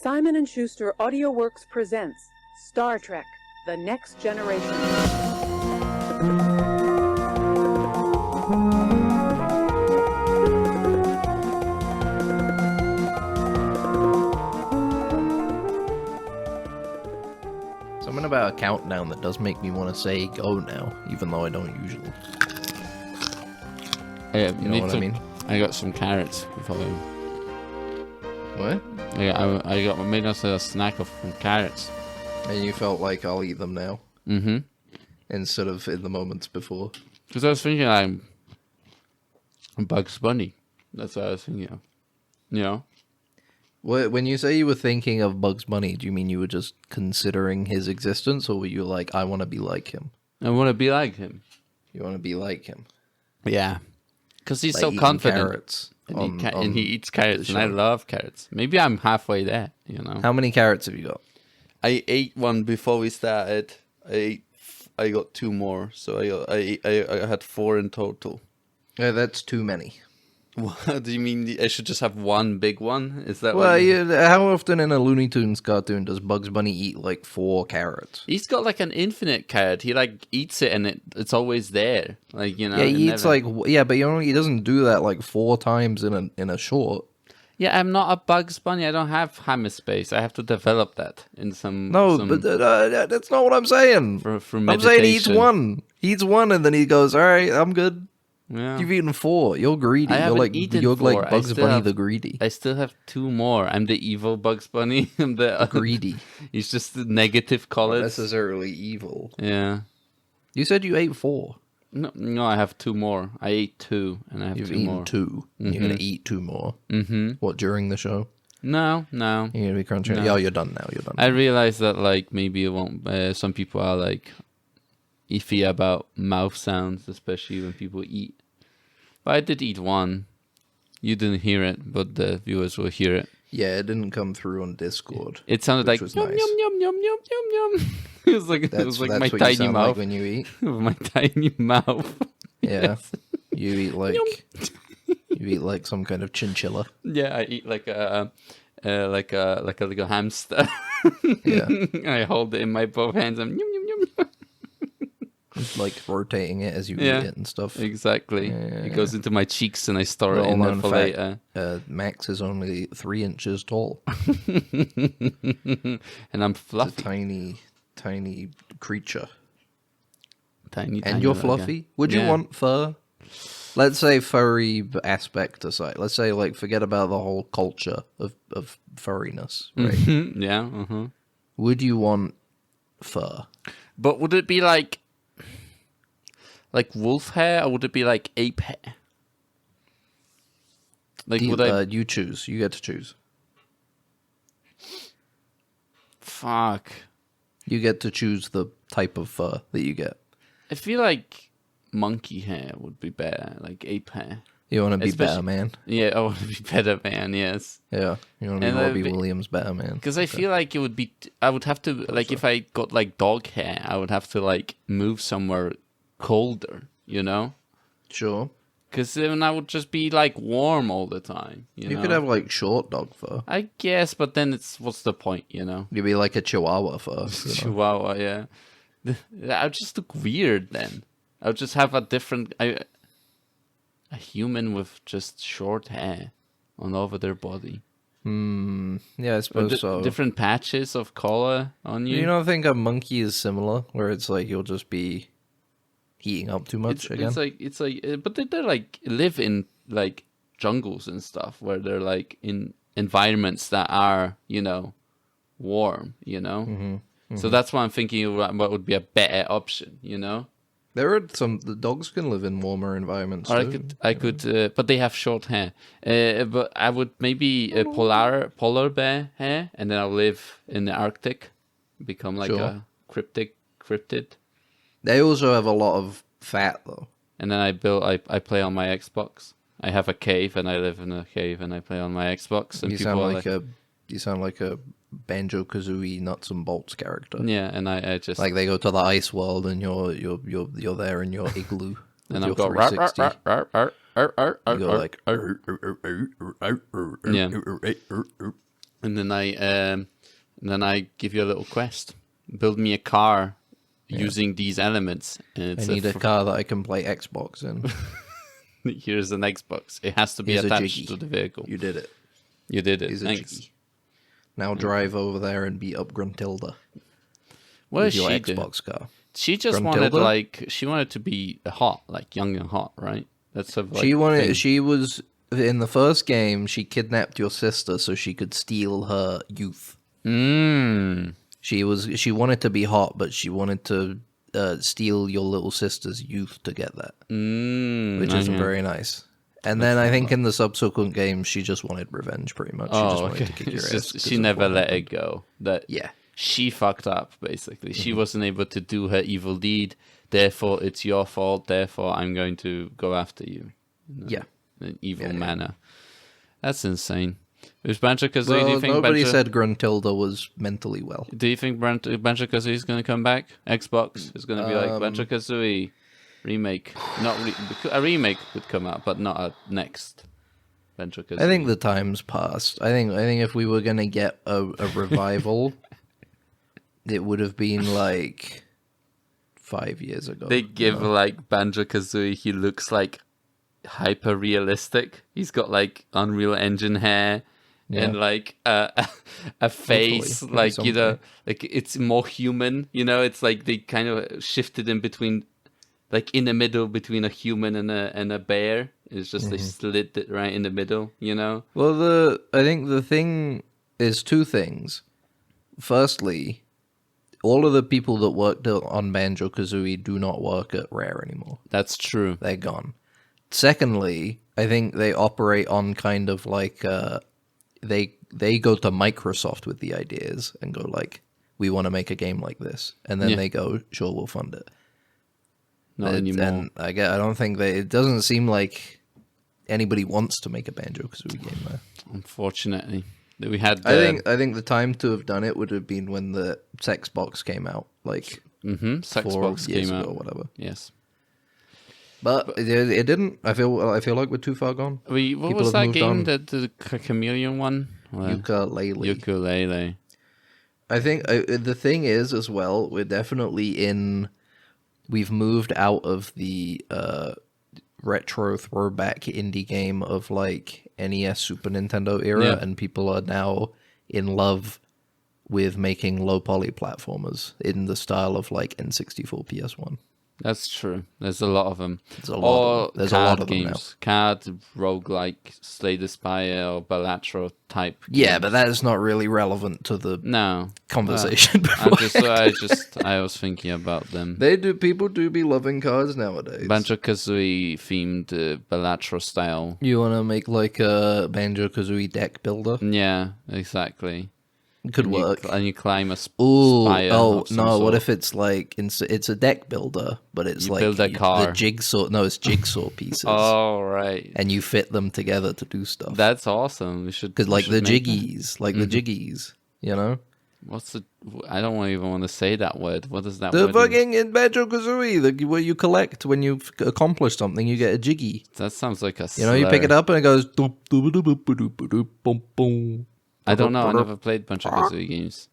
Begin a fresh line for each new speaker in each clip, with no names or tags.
Simon & Schuster AudioWorks presents Star Trek: The Next Generation.
Something about a countdown that does make me want to say go now, even though I don't usually.
Yeah,
You know what I mean?
I got some carrots before you.
What?
Yeah, I made us a snack of some carrots.
And you felt like I'll eat them now,
Mm-hmm.
instead of in the moments before.
Because I was thinking I'm Bugs Bunny. That's what I was thinking of. You know?
When you say you were thinking of Bugs Bunny, do you mean you were just considering his existence, or were you like, I want to be like him?
I want to be like him.
You want to be like him?
Yeah. Because he's
Like
so
eating
confident.
carrots
And he eats carrots, and I
show.
love carrots. Maybe I'm halfway there, you know?
How many carrots have you got?
I ate one before we started. I got two more, so I had 4 in total.
Yeah, that's too many.
What do you mean? I should just have one big one? Is that
Well,
what you...
how often in a Looney Tunes cartoon does Bugs Bunny eat like 4 carrots?
He's got like an infinite carrot. He like eats it and it's always there. Like, you know.
Yeah, he
it
eats
never-
but he doesn't do that like 4 times in a short.
Yeah, I'm not a Bugs Bunny. I don't have hammer space. I have to develop that in some.
No,
some
but that's not what I'm saying.
for
I'm saying he eats
meditation.
one. He eats one, and then he goes, "All right, I'm good."
Yeah.
You've eaten 4. You're greedy.
I
You're
haven't
like
eaten
you're
4.
like
I
Bugs
still
Bunny
have-
the greedy.
I still have 2 more. I'm the evil Bugs Bunny. I'm the
Greedy.
He's just the negative
Not
colors.
necessarily evil.
Yeah.
You said you ate 4.
No, I have 2 more. I ate 2, and I have
You've
2
eaten
more.
2. And you're gonna eat 2 more.
Mm-hmm.
What, during the show?
No.
You're gonna be crunching.
No.
Yeah, you're done now. You're done.
I realize that like maybe it won't. Some people are like iffy about mouth sounds, especially when people eat. But I did eat one. You didn't hear it, but the viewers will hear it.
Yeah, it didn't come through on Discord.
It sounded
Which
like
was
yum,
nice.
yum yum yum yum yum yum. It was like
That's
my
what you
tiny
sound
mouth.
like when you eat.
My tiny mouth.
Yeah, you eat like some kind of chinchilla.
Yeah, I eat like a little hamster.
Yeah.
I hold it in my both hands and yum yum yum.
It's like rotating it as you
Yeah.
eat it and stuff.
Exactly.
Yeah.
It goes into my cheeks and I store it
Little
in there
known
for
fact,
later.
Max is only 3 inches tall.
And I'm
It's a
fluffy.
tiny creature.
Tiny,
And you're
like
fluffy? Would you
Yeah.
want fur? Let's say furry aspect aside. Let's say, like, forget about the whole culture of furriness, right?
Mhm, yeah. Uh-huh.
Would you want fur?
But would it be like wolf hair, or would it be like ape hair? Like, would I?
You choose. You get to choose.
Fuck.
You get to choose the type of fur that you get.
I feel like monkey hair would be better, like ape hair.
You want to be
Especially-
better man?
Yeah, I want to be better, man. Yes.
Yeah. You want to be
And
Robbie
be-
Williams better man?
Because I feel like it would be. I would have to like if I got like dog hair, I would have to like move somewhere colder, you know.
Sure.
Because then I would just be like warm all the time. You know?
You could have like short dog fur.
I guess, but then it's what's the point, you know?
You'd be like a Chihuahua fur. You know?
Chihuahua, yeah. I would just look weird then. I would just have a human with just short hair on over their body.
Yeah, I
Or
suppose so.
different patches of color on you.
You don't think a monkey is similar, where it's like you'll just be heating up too much again?
It's like, but they're like live in like jungles and stuff where they're like in environments that are, you know, warm, you know.
Mm-hmm.
So that's why I'm thinking what would be a better option, you know.
The dogs can live in warmer environments
Or
too.
I could, but they have short hair. But I would maybe polar bear hair, and then I'll live in the Arctic, become like
Sure.
a cryptid.
They also have a lot of fat though.
And then I play on my Xbox. I have a cave, and I live in a cave, and I play on my Xbox. And
You sound like a Banjo-Kazooie nuts and bolts character.
yeah, and I just
Like they go to the ice world and you're there in your igloo.
and
with
I'm
your
going
360. You go like
yeah. and then I give you a little quest. Build me a car using these elements. And
I
it's
need a car that I can play Xbox in.
Here's an Xbox. It has to be
Here's a
attached
Jiggy.
to the vehicle.
You did it.
You did it.
Here's a
Thanks.
Jiggy. Now drive over there and beat up Gruntilda
What
with
does
your
she do?
Xbox car.
She just
Gruntilda?
wanted to be hot, like young and hot, right? That's her, like,
She wanted.
thing.
She was in the first game. She kidnapped your sister so she could steal her youth. She wanted to be hot, but she wanted to steal your little sister's youth to get that, which isn't very nice. And then I think in the subsequent games, she just wanted revenge, pretty much. She just wanted to kick your
It's
ass.
just, she never let it go.
Yeah.
She fucked up, basically. She wasn't able to do her evil deed. Therefore, it's your fault. Therefore, I'm going to go after you.
Yeah.
In an evil manner. That's insane. Is Banjo-Kazooie, do
Well,
you think
nobody said Gruntilda was mentally well.
Do you think Banjo-Kazooie is going to come back? Xbox is going to be like Banjo-Kazooie remake. A remake would come out, but not a next Banjo-Kazooie.
I think the time's passed. I think if we were gonna get a revival, it would have been like 5 years ago.
They give like Banjo-Kazooie, he looks like hyper realistic. He's got like Unreal Engine hair and like a face, like, you know, like it's more human, you know. It's like they kind of shifted in between, like in the middle between a human and a bear. It's just they slid it right in the middle, you know.
Well, I think the thing is two things. Firstly, all of the people that worked on Banjo-Kazooie do not work at Rare anymore.
That's true.
They're gone. Secondly, I think they operate on kind of like they go to Microsoft with the ideas and go like, we want to make a game like this, and then they go, sure, we'll fund it.
Not anymore.
And I don't think it doesn't seem like anybody wants to make a Banjo-Kazooie game there.
Unfortunately, we had.
I think the time to have done it would have been when the Sex Box came out, like
Sex
4
Box
years
came
ago
out.
or whatever.
Yes.
But it didn't. I feel like we're too far gone.
What
People
was
have
that
moved
game
on.
that the chameleon one?
Ukulele.
Ukulele.
I think the thing is as well, we're definitely in. We've moved out of the retro throwback indie game of like NES, Super Nintendo era, and people are now in love with making low poly platformers in the style of like N64, PS1.
That's true. There's a lot of them.
There's a lot of them
games. Card, roguelike, Slay the Spire, or Balatro type.
Yeah,
games.
but that is not really relevant to the conversation.
I was thinking about them.
People do be loving cards nowadays.
Banjo-Kazooie themed Balatro style.
You want to make like a Banjo-Kazooie deck builder?
Yeah, exactly.
Could work.
And you climb a spire.
Oh
of some
no! What
sort.
if it's like it's a deck builder, but it's
You
like
build a car.
the jigsaw? No, it's jigsaw pieces.
Oh right.
And you fit them together to do stuff.
That's awesome. We should
Because like the
make that.
jiggies, the jiggies, you know.
What's the? I don't even want to say that word. What does that
The
word?
fucking in Banjo-Kazooie, where you collect when you've accomplished something, you get a jiggy.
That sounds like a.
You know, you pick it up and it goes. Doop, doop, doop, doop, doop, doop, doop, boom, boom.
I don't know. I never played Banjo-Kazooie games.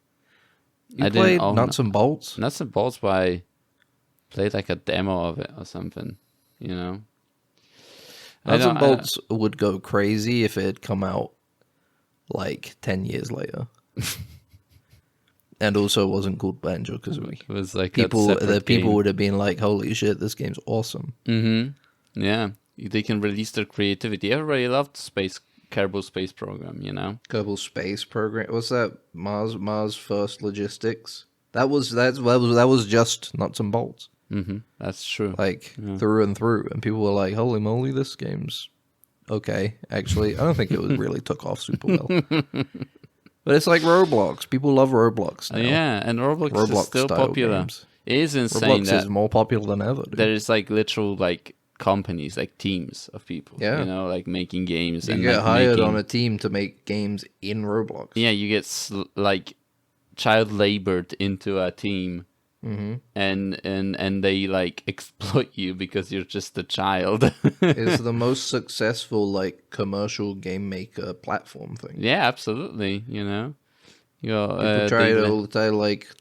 You played Nuts and Bolts?
Nuts and Bolts, but I played like a demo of it or something. You know.
Nuts and Bolts would go crazy if it had come out like 10 years later. And also wasn't called Banjo-Kazooie.
It was like
people would have been like, holy shit, this game's awesome.
Yeah, they can release their creativity. Everybody loved Kerbal Space Program, you know.
Kerbal Space Program. What's that? Mars First Logistics. That was just Nuts and Bolts.
That's true.
Like through and through, and people were like, holy moly, this game's okay. Actually, I don't think it really took off super well. But it's like Roblox. People love Roblox now.
Yeah, and Roblox is still
style
popular.
games.
It is insane
Roblox is more popular than ever. Dude.
there is like literal like companies, like teams of people.
Yeah.
You know, like making games.
You
and
get
like
hired on a team to make games in Roblox.
Yeah, you get like child labored into a team and they like exploit you because you're just a child.
It's the most successful like commercial game maker platform thing.
Yeah, absolutely. You know,
People try it all the time,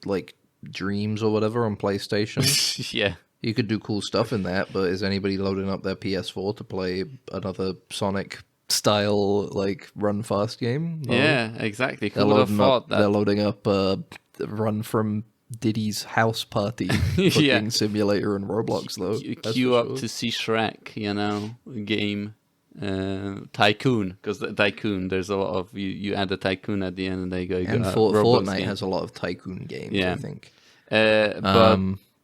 like Dreams or whatever on PlayStation.
Yeah.
You could do cool stuff in that, but is anybody loading up their PS4 to play another Sonic style like run fast game? No.
Yeah, exactly. Who
They're
would have
loading
thought
up.
that?
They're loading up Run from Diddy's House Party
Yeah.
fucking simulator and Roblox though. That's
Queue
for
up
sure.
to see Shrek, you know, game Tycoon, because the Tycoon, there's a lot of you add a Tycoon at the end, and they go.
And
Roblox
Fortnite
game.
has a lot of tycoon games.
Yeah.
I think.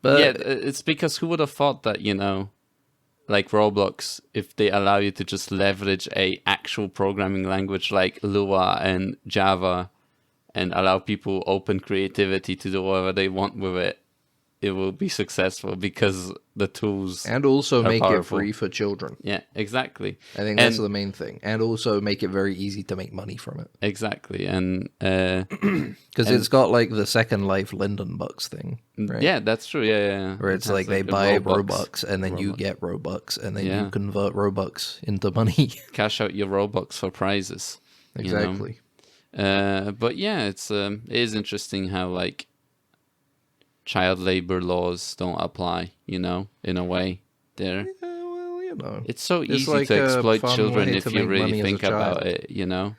But yeah, it's because who would have thought that, you know, like Roblox, if they allow you to just leverage a actual programming language like Lua and Java, and allow people open creativity to do whatever they want with it, it will be successful because the tools
And also
are
make
powerful.
it free for children.
Yeah, exactly.
I think that's
And-
the main thing. And also make it very easy to make money from it.
Exactly, and
Because it's got like the Second Life Linden Bucks thing. Right?
yeah, that's true. Yeah.
Where
It
it's
has
like they
a
buy Robux and then you get Robux and then
Yeah.
you convert Robux into money.
cash out your Robux for prizes. you know?
Exactly.
But yeah, it is interesting how like child labor laws don't apply, you know, in a way there.
Well, you know.
It's so
It's
easy
like
to
a
exploit
fun
children
way
if
to
you
make
really
money as a
think about
child.
it, you know?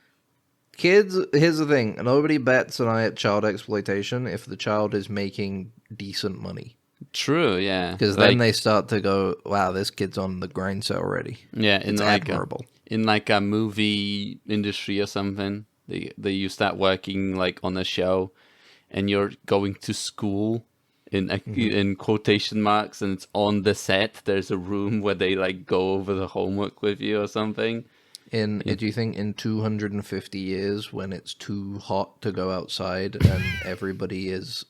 Kids, here's the thing. Nobody bats an eye at child exploitation if the child is making decent money.
True, yeah.
Because then they start to go, wow, this kid's on the grind set already.
yeah,
It's admirable.
in like a movie industry or something, you start working like on a show, and you're going to school in quotation marks, and it's on the set. There's a room where they like go over the homework with you or something.
Do you think in 250 years, when it's too hot to go outside and everybody is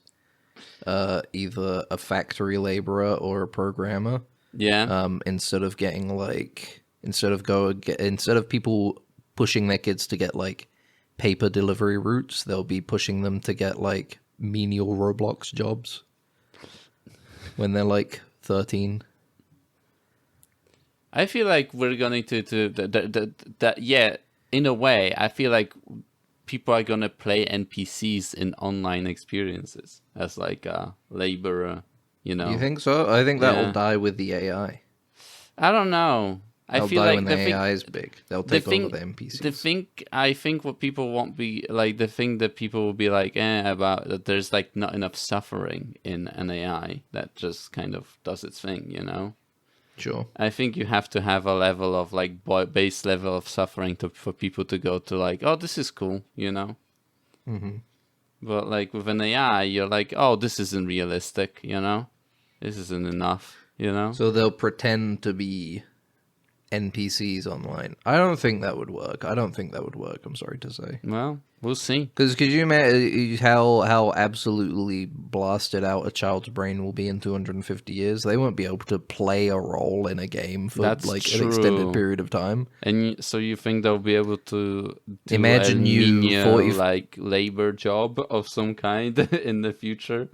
either a factory laborer or a programmer,
Yeah,
instead of getting like instead of people pushing their kids to get like paper delivery routes, they'll be pushing them to get like menial Roblox jobs when they're like 13.
I feel like we're going to that. Yeah, in a way, I feel like people are gonna play NPCs in online experiences as like a laborer. You know,
You think so? I think that
Yeah.
will die with the AI.
I don't know. I
They'll
feel
die
like
when the AI is big. They'll take over the NPCs.
I think what people won't be like, the thing that people will be like about, that there's like not enough suffering in an AI that just kind of does its thing, you know.
Sure.
I think you have to have a level of like base level of suffering for people to go to like, oh, this is cool, you know. But like with an AI, you're like, oh, this isn't realistic, you know. This isn't enough, you know.
So they'll pretend to be NPCs online. I don't think that would work. I'm sorry to say.
Well, we'll see.
Because could you imagine how absolutely blasted out a child's brain will be in 250 years? They won't be able to play a role in a game for
That's
like
true.
an extended period of time.
And so you think they'll be able to do
Imagine
a
you
menial,
40
like labor job of some kind in the future?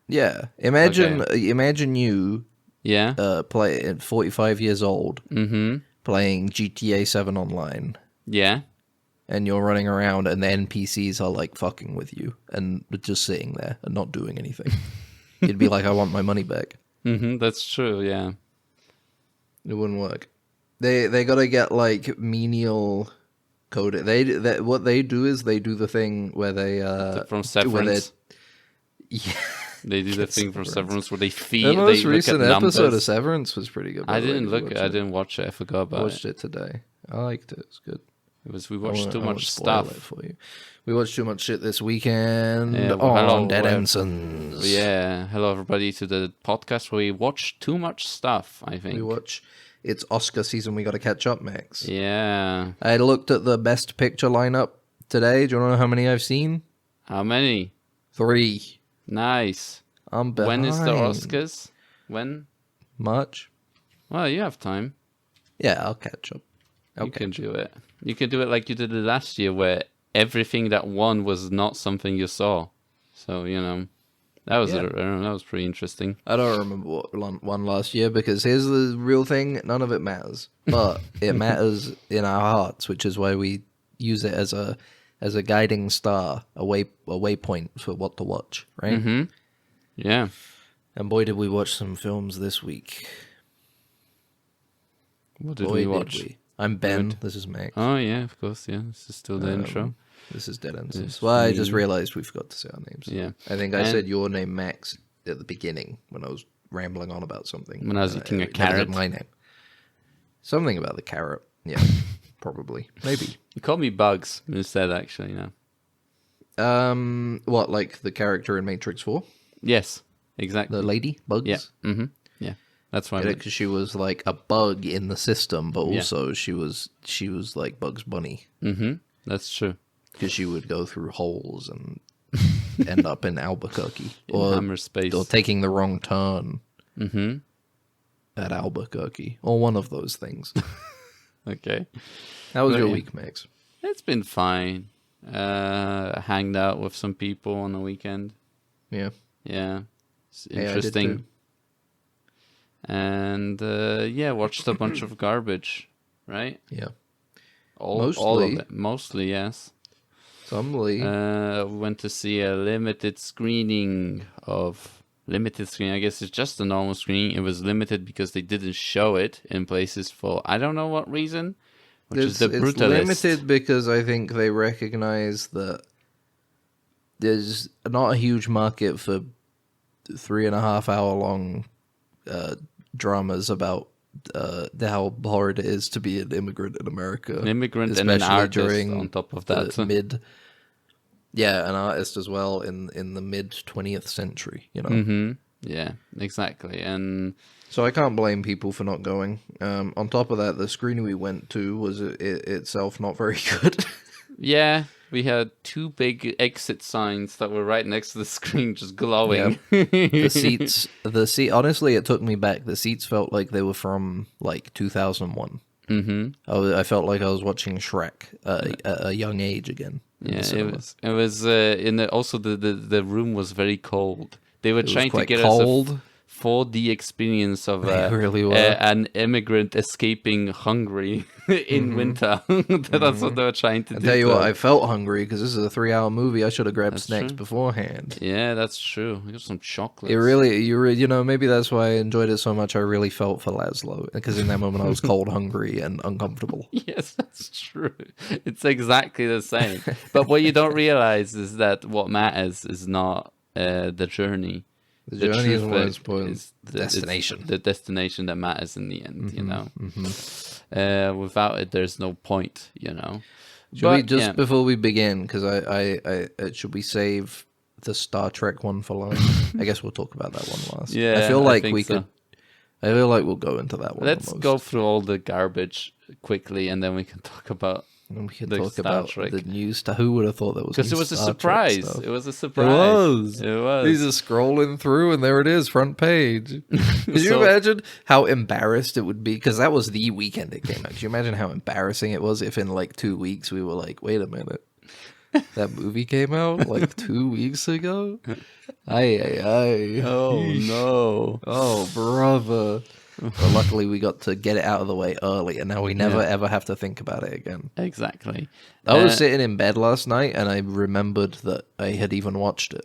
Yeah. Imagine you
Yeah.
play at 45 years old
Mm-hmm.
playing GTA 7 online.
Yeah.
And you're running around, and the NPCs are like fucking with you, and just sitting there and not doing anything. You'd be like, "I want my money back."
Mm-hmm. That's true. Yeah.
It wouldn't work. They gotta get like menial code. What they do is they do the thing where they
From
where
Severance.
yeah.
They do the
Get
thing from
Severance.
Severance where they feed.
The most
they look
recent
at
episode of
numbers.
Severance was pretty good. by
I
the way.
didn't
Did you
look.
watch
I
it?
didn't watch it. I forgot
I
about
watched
it.
it today. I liked it. It's good.
We watched too
I won't
much
spoil
stuff.
it for you. We watched too much shit this weekend
Yeah, well, hello,
on Dead
well,
Ensigns.
Yeah. Hello, everybody, to the podcast where we watch too much stuff. I think.
We watch. It's Oscar season. We got to catch up, Max.
Yeah.
I looked at the best picture lineup today. Do you want to know how many I've seen?
How many?
3.
Nice.
I'm behind.
When is the Oscars? When?
March?
Well, you have time.
Yeah, I'll catch up.
You can do it. You can do it like you did it last year, where everything that won was not something you saw. So, you know, That was
Yeah.
that was pretty interesting.
I don't remember what won last year because here's the real thing: none of it matters, but it matters in our hearts, which is why we use it as a guiding star, a waypoint for what to watch, right?
Mm-hmm. Yeah.
And boy, did we watch some films this week!
What did
Boy,
we watch?
I'm Ben.
Good.
This is Max.
Oh yeah, of course. Yeah, this is still the intro.
This is Dead Ensigns.
This
Well, I just
me.
realized we forgot to say our names.
Yeah.
I think I
And-
said your name, Max, at the beginning when I was rambling on about something.
When I was eating a
never said
carrot.
my name. Something about the carrot. Yeah, probably. Maybe.
You called me Bugs instead, actually. No.
What, like the character in Matrix 4?
Yes, exactly.
The lady? Bugs?
Yeah. Mm-hmm. Yeah. That's why.
Because she was like a bug in the system, but
Yeah.
also she was like Bugs Bunny.
Mm-hmm. That's true.
Because she would go through holes and end up in Albuquerque.
In Hammer Space.
Or taking the wrong turn
Mm-hmm.
at Albuquerque. Or one of those things.
Okay.
How was
Well,
your
yeah.
week, Max?
It's been fine. Hanged out with some people on the weekend.
Yeah.
Yeah. It's
Yeah, I did
interesting.
too.
And yeah, watched a bunch of garbage, right?
Yeah.
All of
Mostly.
it. Mostly, yes.
Somebody.
We went to see a limited screening. I guess it's just a normal screening. It was limited because they didn't show it in places for I don't know what reason, which is the
It's
Brutalist.
limited because I think they recognize that there's not a huge market for 3.5 hour long dramas about how hard it is to be an immigrant in America.
An immigrant and an
especially
artist
during
on top of
the
that.
mid. Yeah, an artist as well in the mid 20th century. You know.
Mm-hmm. Yeah, exactly. And
So I can't blame people for not going. On top of that, the screening we went to was itself not very good.
yeah, we had two big exit signs that were right next to the screen, just glowing.
The seats, honestly, it took me back. The seats felt like they were from like 2001.
Mm-hmm.
I felt like I was watching Shrek at a young age again. in the
Yeah,
cinema.
it was also the room was very cold. They were
It was
trying to
quite
get
cold.
us a 4D experience of
They really were.
an immigrant escaping Hungary in winter. That's what they were trying to
I
do.
tell you
to
what,
us.
I felt hungry because this is a 3-hour movie. I should have grabbed
That's
snacks
true.
beforehand.
Yeah, that's true. I got some chocolate.
You know, maybe that's why I enjoyed it so much. I really felt for Laszlo because in that moment I was cold, hungry, and uncomfortable.
Yes, that's true. It's exactly the same. But what you don't realize is that what matters is not the journey.
The journey is
truth
what
that
is important.
it's
Destination.
the destination that matters in the end, you know. Without it, there's no point, you know.
Should we
But,
just
yeah.
before we begin? Because I should we save the Star Trek one for last? I guess we'll talk about that one last.
Yeah,
I feel
I
like
think
we
so.
could. I feel like we'll go into that one.
Let's
the most.
go through all the garbage quickly, and then we can talk about
And we can
the
talk
Star
about
Trek.
the new stuff. Who would have thought there was?
because
new
it was a
Star Trek
surprise.
stuff?
It was a surprise.
was.
It was.
These are scrolling through, and there it is, front page. Could you
So-
imagine how embarrassed it would be? Because that was the weekend it came out. Could you imagine how embarrassing it was if in like 2 weeks we were like, wait a minute, that movie came out like 2 weeks ago? Ay.
Oh no!
Oh, brother. Well, luckily we got to get it out of the way early, and now we never
Yeah.
ever have to think about it again.
Exactly.
I was sitting in bed last night, and I remembered that I had even watched it.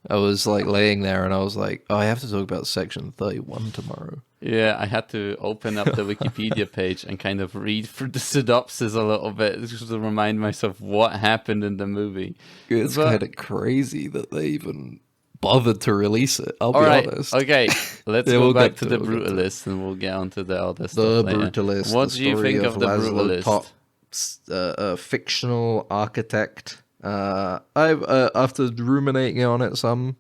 I was like laying there, and I was like, "Oh, I have to talk about Section 31 tomorrow."
Yeah, I had to open up the Wikipedia page and kind of read through the synopsis a little bit just to remind myself what happened in the movie.
It's
But-
kind of crazy that they even bothered to release it. I'll
All
be
right,
honest.
okay. Let's
Yeah,
go
we'll
back
get
to
to
the
it, we'll get to it.
Brutalist, and we'll get onto the other
The
stuff later.
Brutalist.
What
the
do you
story
think of the
Laszlo
Brutalist?
Topp's, a fictional architect. I've after ruminating on it some,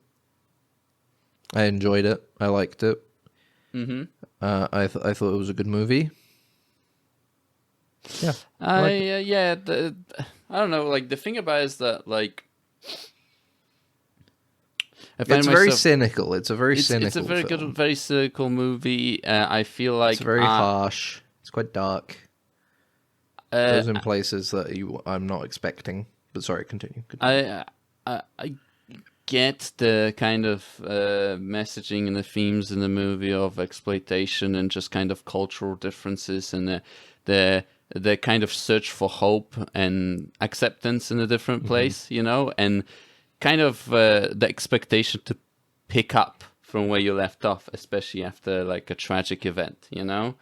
I enjoyed it. I liked it.
Mm-hmm.
I thought it was a good movie. Yeah,
I don't know. Like the thing about it is that like I find
it's very
myself-
cynical. It's a very cynical.
It's a very
film.
good, very cynical movie. I feel like
It's very harsh. It's quite dark. Goes in places that I'm not expecting. But sorry, continue.
I get the kind of messaging and the themes in the movie of exploitation and just kind of cultural differences and the kind of search for hope and acceptance in a different place, you know, and kind of the expectation to pick up from where you left off, especially after like a tragic event, you know.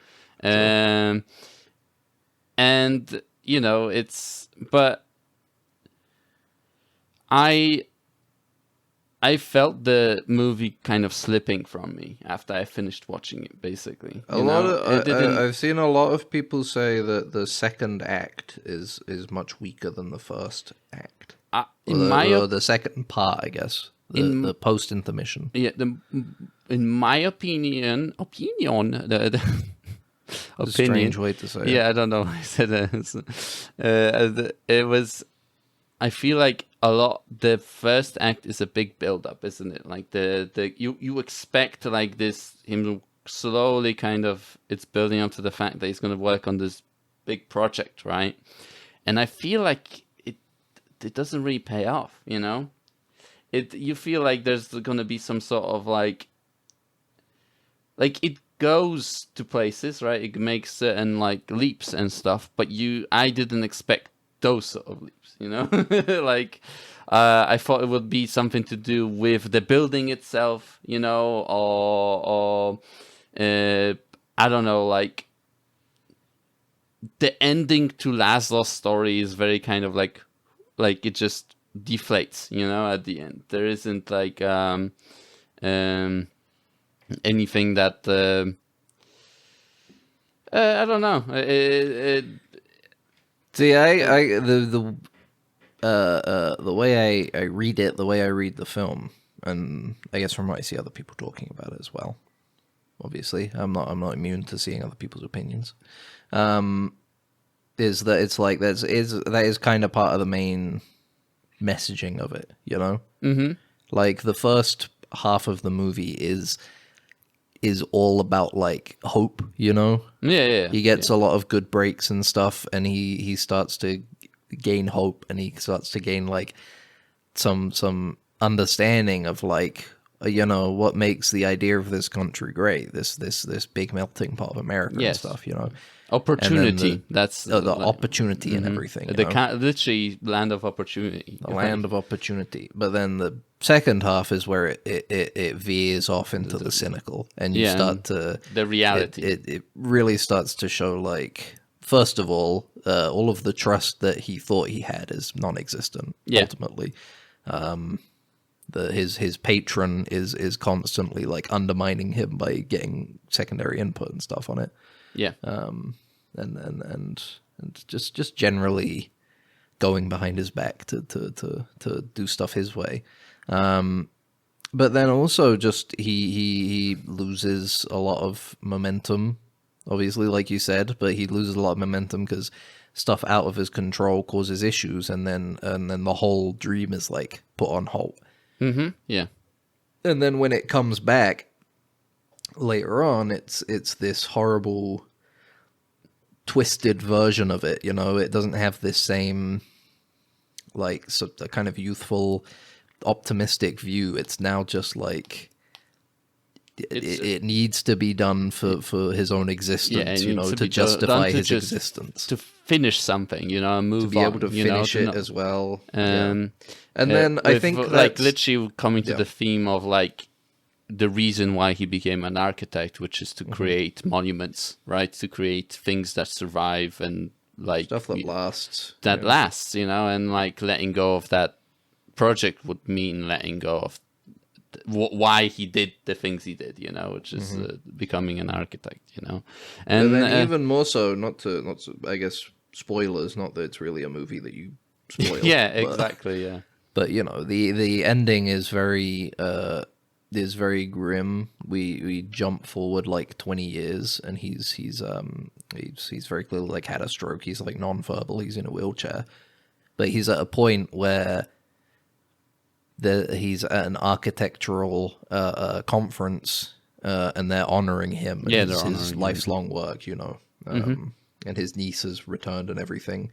Sure.
And you know, but I felt the movie kind of slipping from me after I finished watching it. Basically,
I've seen a lot of people say that the second act is much weaker than the first act. Or the second part, I guess, the post intermission.
Yeah, in my opinion, the
A strange way to say it.
Yeah, I don't know why I said that. It was. I feel like the first act is a big build up, isn't it? Like you expect like this him slowly kind of it's building up to the fact that he's going to work on this big project, right? And I feel like it doesn't really pay off, you know? You feel like there's going to be some sort of like it goes to places, right? It makes certain like leaps and stuff, but I didn't expect those sort of leaps, you know. Like I thought it would be something to do with the building itself, you know, or I don't know, like the ending to Laszlo's story is very kind of like it just deflates, you know, at the end. There isn't like anything that I don't know.
See, the way I read it, the way I read the film, and I guess from what I see other people talking about it as well. Obviously, I'm not immune to seeing other people's opinions. Is that it's like that is kind of part of the main messaging of it, you know?
Mm-hmm.
Like the first half of the movie is all about like hope, you know?
Yeah.
He gets a lot of good breaks and stuff, and he starts to gain hope, and he starts to gain like some understanding of like, you know, what makes the idea of this country great, this big melting pot of America and stuff, you know.
Opportunity. That's
the opportunity and everything.
Literally land of opportunity.
The land of opportunity. But then the second half is where it veers off into the cynical, and you start to
the reality.
It really starts to show like, first of all of the trust that he thought he had is non-existent. Ultimately, his patron is constantly like undermining him by getting secondary input and stuff on it.
Yeah.
And just generally going behind his back to do stuff his way. But then also just he loses a lot of momentum, obviously, like you said, but he loses a lot of momentum because stuff out of his control causes issues, and then the whole dream is like put on hold.
Mm-hmm. Yeah.
And then when it comes back later on, it's this horrible twisted version of it, you know. It doesn't have this same like a kind of youthful optimistic view. It's now just like it needs to be done for his own existence, you know, to justify his existence,
to finish something, you know, and move on,
to be able to finish it as well. And then I think
like literally coming to the theme of like the reason why he became an architect, which is to create monuments, right? To create things that survive and like
stuff that lasts.
Lasts, you know, and like letting go of that project would mean letting go of why he did the things he did, you know, which is becoming an architect, you know. And
then even more so, not to I guess spoilers, not that it's really a movie that you spoil.
Yeah, exactly, yeah.
But you know, the ending is very grim. We jump forward like 20 years, and he's very clearly like had a stroke. He's like non-verbal. He's in a wheelchair, but he's at a point where he's at an architectural conference, and they're honoring him.
Yeah,
his life's long work, you know. And his niece has returned and everything.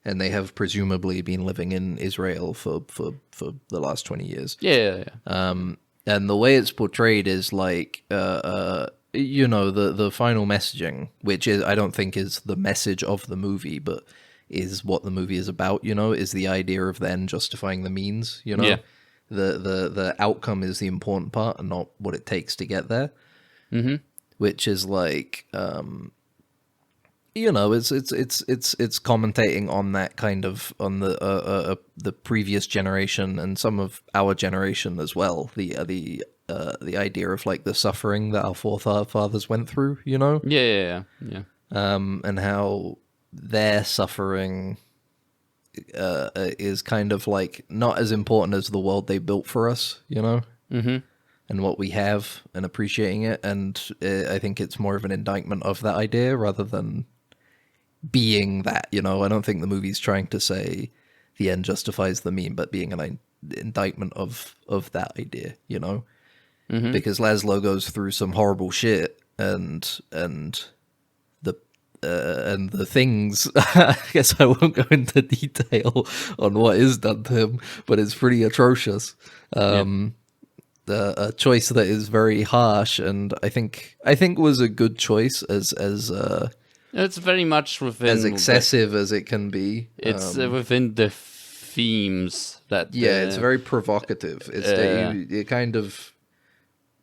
and they have presumably been living in Israel for the last 20 years.
Yeah.
And the way it's portrayed is like, you know, the final messaging, which is, I don't think is the message of the movie, but is what the movie is about, you know, is the idea of the end justifying the means, you know?
Yeah.
The outcome is the important part and not what it takes to get there.
Mm-hmm.
Which is like, you know, it's commentating on that kind of, on the previous generation and some of our generation as well. The idea of like the suffering that our forefathers went through, you know?
Yeah.
And how their suffering is kind of like not as important as the world they built for us, you know?
Mm-hmm.
And what we have and appreciating it. And I think it's more of an indictment of that idea rather than being that, you know? I don't think the movie's trying to say the end justifies the mean, but being an indictment of that idea, you know?
Mm-hmm.
Because Laszlo goes through some horrible shit and the things, I guess I won't go into detail on what is done to him, but it's pretty atrocious. A choice that is very harsh, and I think was a good choice as
It's very much within
as excessive as it can be.
It's within the themes that.
It's very provocative.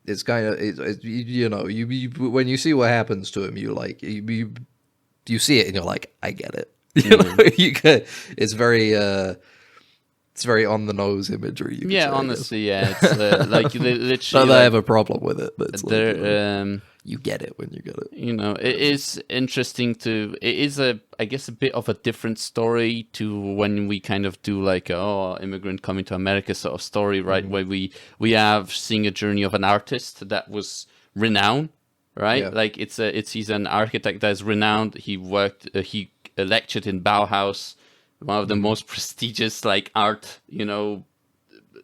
You know, you when you see what happens to him, you see it and you're like, I get it. You know, it's very on the nose imagery. You could say,
honestly, yeah. It's like literally.
Not that I have a problem with it, but it's like,
there,
you get it when you get it.
You know, it is interesting to. It is I guess, a bit of a different story to when we kind of do like immigrant coming to America sort of story, right? Where we have seeing a journey of an artist that was renowned, right?
Yeah.
Like he's an architect that is renowned. He worked, he lectured in Bauhaus, one of the most prestigious like art, you know,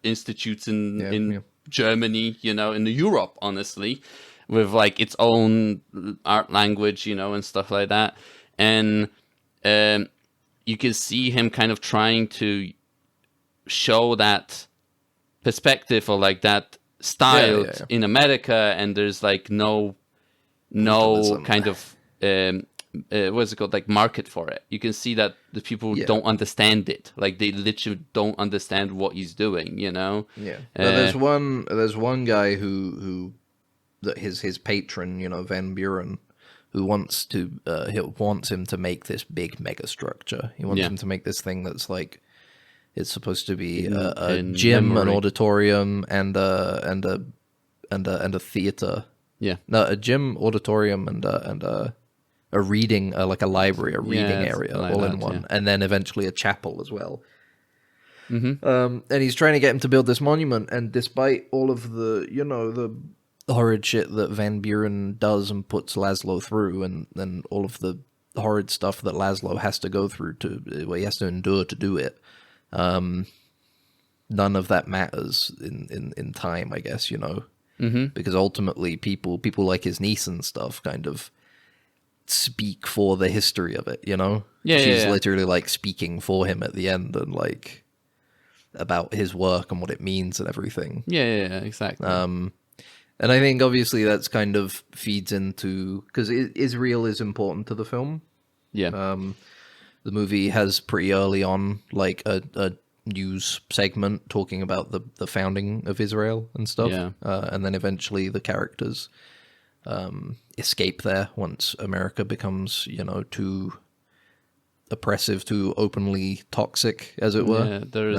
institutes in Germany, you know, in Europe, honestly, with like its own art language, you know, and stuff like that. And you can see him kind of trying to show that perspective or like that style in America, and there's like no kind of what's it called, like market for it. You can see that the people don't understand it, like they literally don't understand what he's doing, you know.
There's one guy who that his patron, you know, Van Buren, who wants him to make this big mega structure. He wants him to make this thing that's like, it's supposed to be a gym, memory, an auditorium, and a theater. A gym, auditorium, and a reading, like a library, a reading area, all in one, and then eventually a chapel as well. And he's trying to get him to build this monument, and despite all of the, you know, the horrid shit that Van Buren does and puts Laszlo through, and all of the horrid stuff that Laszlo has to go through he has to endure to do it, none of that matters in time, I guess, you know. Because ultimately people like his niece and stuff kind of speak for the history of it, you know? She's literally like speaking for him at the end, and like about his work and what it means and everything.
Exactly.
And I think obviously that's kind of feeds into, because Israel is important to the film. The movie has pretty early on like a news segment talking about the founding of Israel and stuff. And then eventually the characters escape there once America becomes, you know, too oppressive, too openly toxic, as it were.
There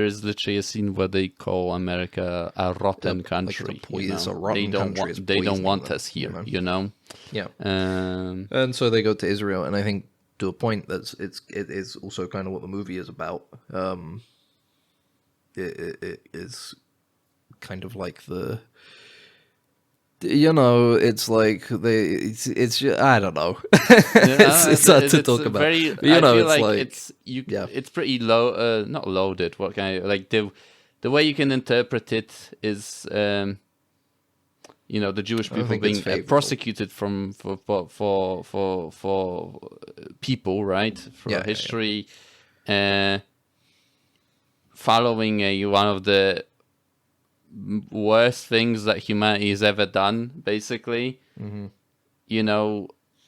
is literally a scene where they call America a rotten country. They don't want us here, you know.
And so they go to Israel, and I think to a point it is also kind of what the movie is about. It is kind of like the, you know, it's like it's I don't know. It's hard to talk about.
You know, it's pretty low, not loaded. What kind of, like the way you can interpret it is the Jewish
I don't
people
think it's
being
favorable.
prosecuted for people, right? For
Yeah, yeah,
history, following one of the worst things that humanity has ever done, basically.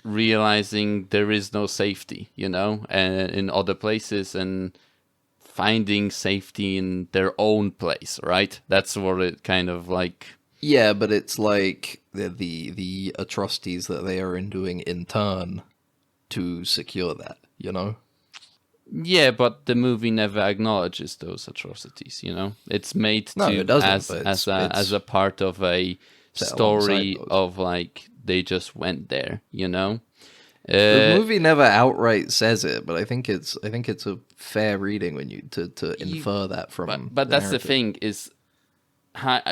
Realizing there is no safety, in other places, and finding safety in their own place, right? That's what it kind of like.
Yeah, but it's like the atrocities that they are doing in turn to secure that,
Yeah, but the movie never acknowledges those atrocities. It's made
No,
to
it doesn't, but it's
as a part of a
set
story
alongside those.
of like they just went there.
The movie never outright says it, but I think it's a fair reading when you to infer that from.
But that's the
narrative.
thing is,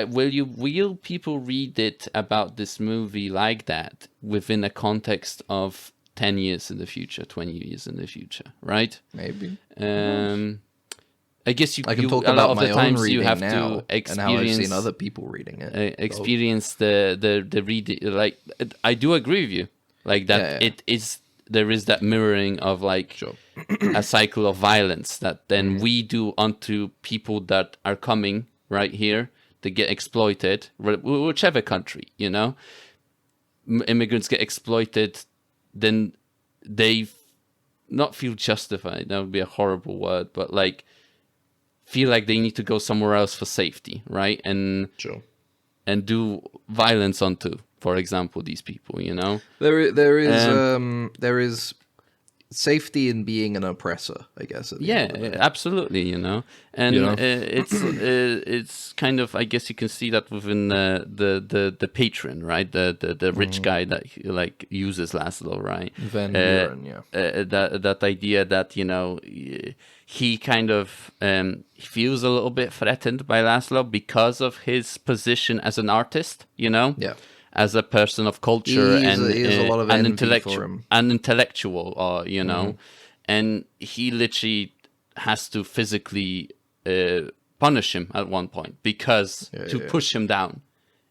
will people read it about this movie like that within a context of 10 years in the future, 20 years in the future, right?
Maybe.
I guess
I can
you
talk
a lot
about
of
my
the
own
times
reading
you have
now
to
and how I've
experience
seen other people reading it.
experience the reading. Like, I do agree with you, like that.
Yeah.
It is, there is that mirroring of like
Sure.
a cycle of violence that then we do onto people that are coming right here to get exploited, whichever country, immigrants get exploited, then they not feel justified. That would be a horrible word, but like feel like they need to go somewhere else for safety, right? And
Sure.
and do violence onto, for example, these people.
There is safety in being an oppressor, I guess. At the end of the day.
Absolutely, and it's kind of, I guess you can see that within the patron, right? The rich guy that like uses Laszlo, right?
Van Buren, yeah.
That idea that he kind of feels a little bit threatened by Laszlo because of his position as an artist,
Yeah.
as a person of culture
He has a lot of
an
envy for him.
intellectual, and he literally has to physically punish him at one point because to push him down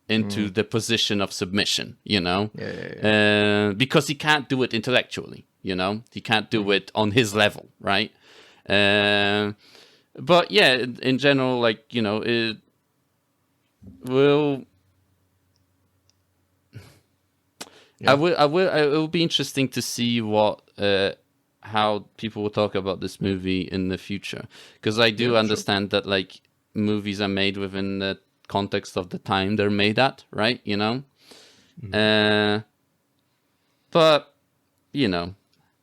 into the position of submission, because he can't do it intellectually, he can't do it on his level, right? But yeah, in general, like, it will. Yeah. It will be interesting to see how people will talk about this movie in the future, because I do understand that like movies are made within the context of the time they're made at, right? But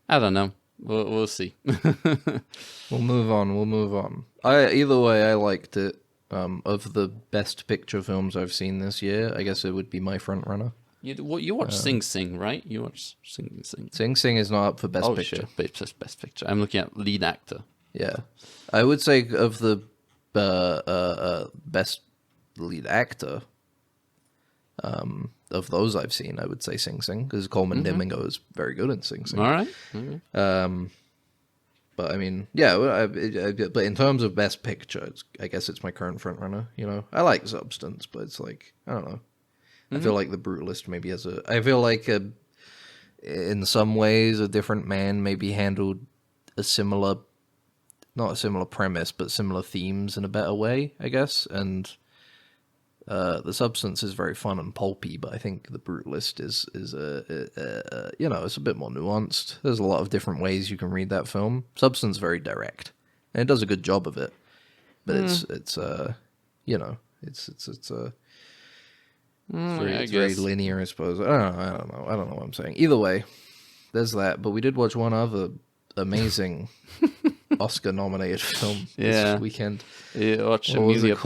I don't know. We'll see.
We'll move on. Either way, I liked it. Of the best picture films I've seen this year, I guess it would be my front runner.
You watch Sing Sing, right? You watch Sing Sing.
Sing Sing is not up for best picture.
Shit, best picture. I'm looking at lead actor.
Yeah, I would say of the best lead actor, of those I've seen, I would say Sing Sing, because Coleman Domingo is very good in Sing Sing.
All right.
But I mean, yeah. But in terms of best picture, I guess it's my current front runner. I like Substance, but it's like, I don't know. I feel like The Brutalist maybe has a. I feel like in some ways A Different Man maybe handled a similar, not a similar premise, but similar themes in a better way, I guess. And The Substance is very fun and pulpy, but I think The Brutalist is it's a bit more nuanced. There's a lot of different ways you can read that film. Substance is very direct, and it does a good job of it. But it's very linear, I suppose. I don't know what I'm saying. Either way, there's that. But we did watch one other amazing Oscar-nominated film this weekend.
You watch
Emilia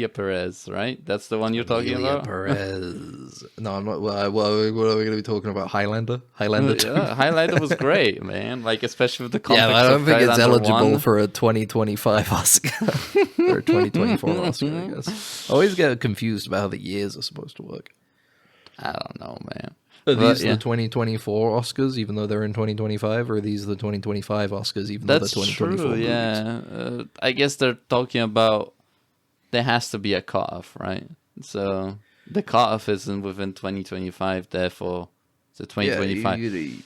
Perez, right? That's the one you're talking about?
Perez. No, I'm not. What are we going to be talking about? Highlander?
Highlander was great, man. Like, especially with the context
I don't think it's eligible
1.
for a 2025 Oscar. Or a 2024 Oscar, I guess. I always get confused about how the years are supposed to work.
I don't know, man.
Are these the 2024 Oscars, even though they're in 2025, or are these the 2025 Oscars, even though they're 2024 movies?
Yeah. I guess they're talking about there has to be a cutoff, right? So the cutoff isn't within 2025, therefore, so 2025.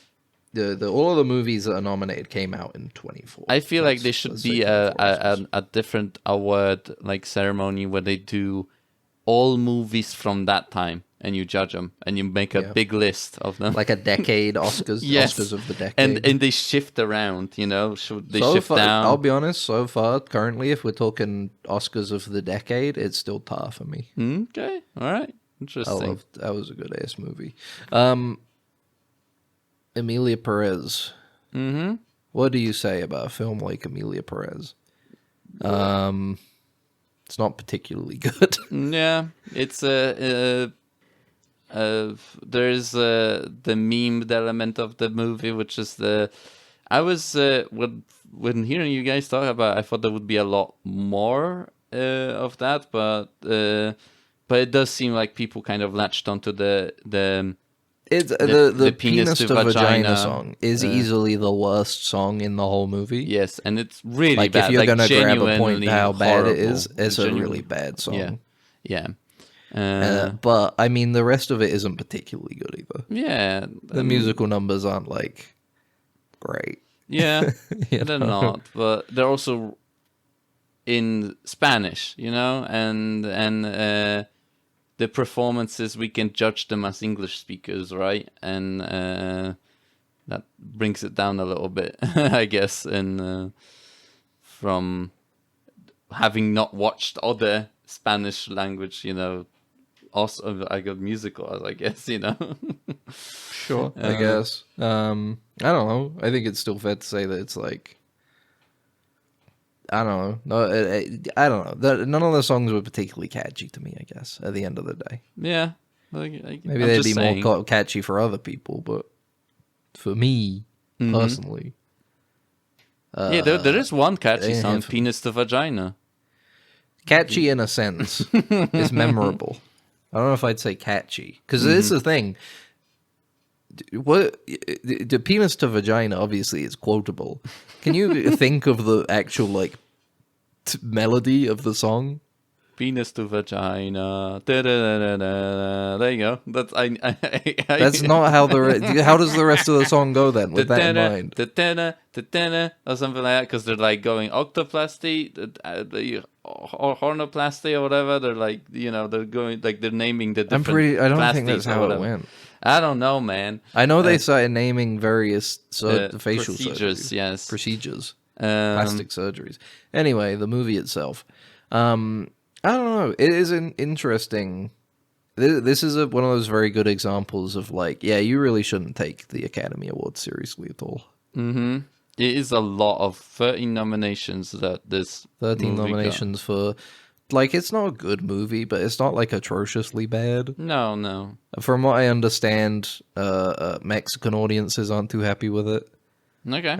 All of the movies that are nominated came out in 24.
I feel like there should be a different award like ceremony where they do all movies from that time and you judge them and you make a big list of them,
like a decade Oscars.
Yes.
Oscars of the decade,
and they shift around. Should they
so
shift
far,
down?
I'll be honest. So far, currently, if we're talking Oscars of the decade, it's still tar for me.
Okay, all right, interesting.
That was a good ass movie. Emilia Perez.
Mm-hmm.
What do you say about a film like Emilia Perez? It's not particularly good.
Yeah, it's there's the memed element of the movie, which is I was when hearing you guys talk about it, I thought there would be a lot more of that, but it does seem like people kind of latched onto the
penis to vagina song is easily the worst song in the whole movie.
Yes, and it's really
like
bad.
If you're gonna grab a point to how bad
horrible.
it is, it's a really bad song.
Yeah.
But I mean, the rest of it isn't particularly good either.
Yeah,
the musical numbers aren't like great.
Yeah, they're not, but they're also in Spanish, and the performances, we can judge them as English speakers, right? And that brings it down a little bit, I guess, and from having not watched other Spanish language, also I got musicals, I guess,
Sure, I guess. I don't know. I think it's still fair to say that it's like, I don't know. No, I don't know. None of the songs were particularly catchy to me, I guess, at the end of the day.
Yeah.
Maybe they'd be more catchy for other people, but for me, personally...
yeah, there is one catchy song, Penis to Vagina.
Catchy in a sense. It's memorable. I don't know if I'd say catchy. Because this is the thing. The penis to vagina obviously is quotable. Can you think of the actual melody of the song?
Penis to vagina. Da-da-da-da-da. There you go. That's
That's not how how does the rest of the song go then? With that in mind,
or something like that, because they're like going octoplasty, or hornoplasty or whatever. They're like, they're going like they're naming the different.
I don't think that's how it went.
I don't know, man.
I know they started naming various facial
procedures.
surgeries.
Yes,
procedures, plastic surgeries. Anyway, the movie itself. I don't know. It is an interesting. This is one of those very good examples of you really shouldn't take the Academy Awards seriously at all.
Mm-hmm. It is a lot of 13 nominations that this
13 nominations for. It's not a good movie, but it's not atrociously bad.
No.
From what I understand, Mexican audiences aren't too happy with it.
Okay.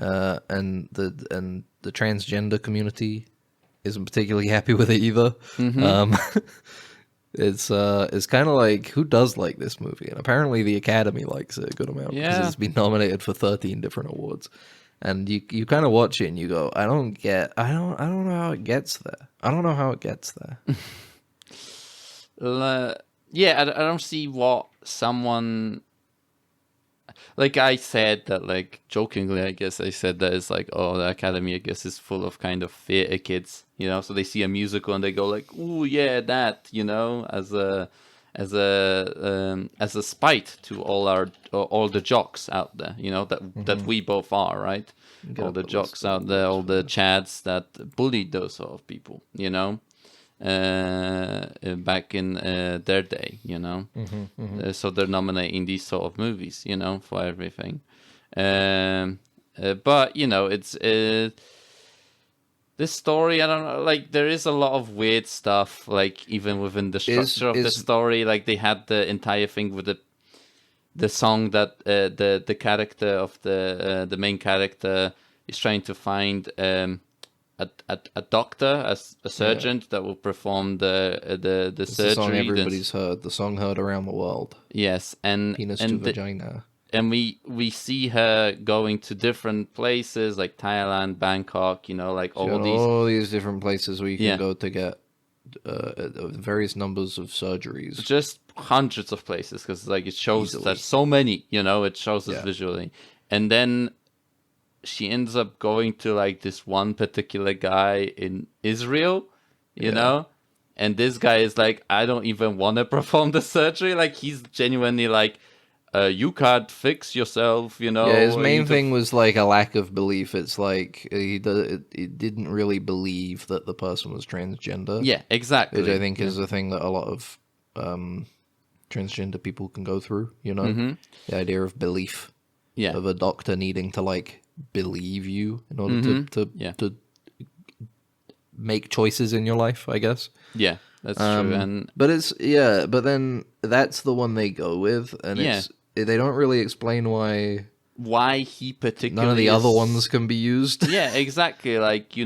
And the transgender community isn't particularly happy with it either. Mm-hmm. It's kind of like, who does like this movie? And apparently the Academy likes it a good amount because it's been nominated for 13 different awards. And you kind of watch it and you go, I don't know how it gets there. I don't know how it gets there.
Yeah, I don't see what someone... I said that, jokingly, I guess I said that it's the Academy, I guess, is full of kind of theater kids, so they see a musical and they go ooh, yeah, that, as a spite to all the jocks out there, that we both are, right? All the jocks out there, all the chads that bullied those sort of people, back in their day, so they're nominating these sort of movies, for everything. But it's this story, I don't know, there is a lot of weird stuff, even within the structure of the story. They had the entire thing with the song that the character of the main character is trying to find a doctor, a surgeon that will perform the surgery.
The song everybody's heard, the song heard around the world.
Yes, and
penis to vagina.
And we see her going to different places like Thailand, Bangkok, all
these different places where you can go to get various numbers of surgeries.
Just hundreds of places, because like it shows
Easily.
that so many, it shows us
Yeah.
visually. And then she ends up going to like this one particular guy in Israel, you
Yeah.
know, and this guy is like, I don't even want to perform the surgery. Like he's genuinely like, you can't fix yourself,
Yeah, his
you
main
need to
thing was like a lack of belief. It's like he didn't really believe that the person was transgender.
Yeah, exactly.
Which I think is a thing that a lot of transgender people can go through,
Mm-hmm.
The idea of belief,
Yeah.
of a doctor needing to like believe you in order
Yeah.
to make choices in your life, I guess.
Yeah, that's true. And
But but then that's the one they go with, and
Yeah.
they don't really explain why
why he particularly
none of the other
is-
ones can be used.
Yeah, exactly. Like she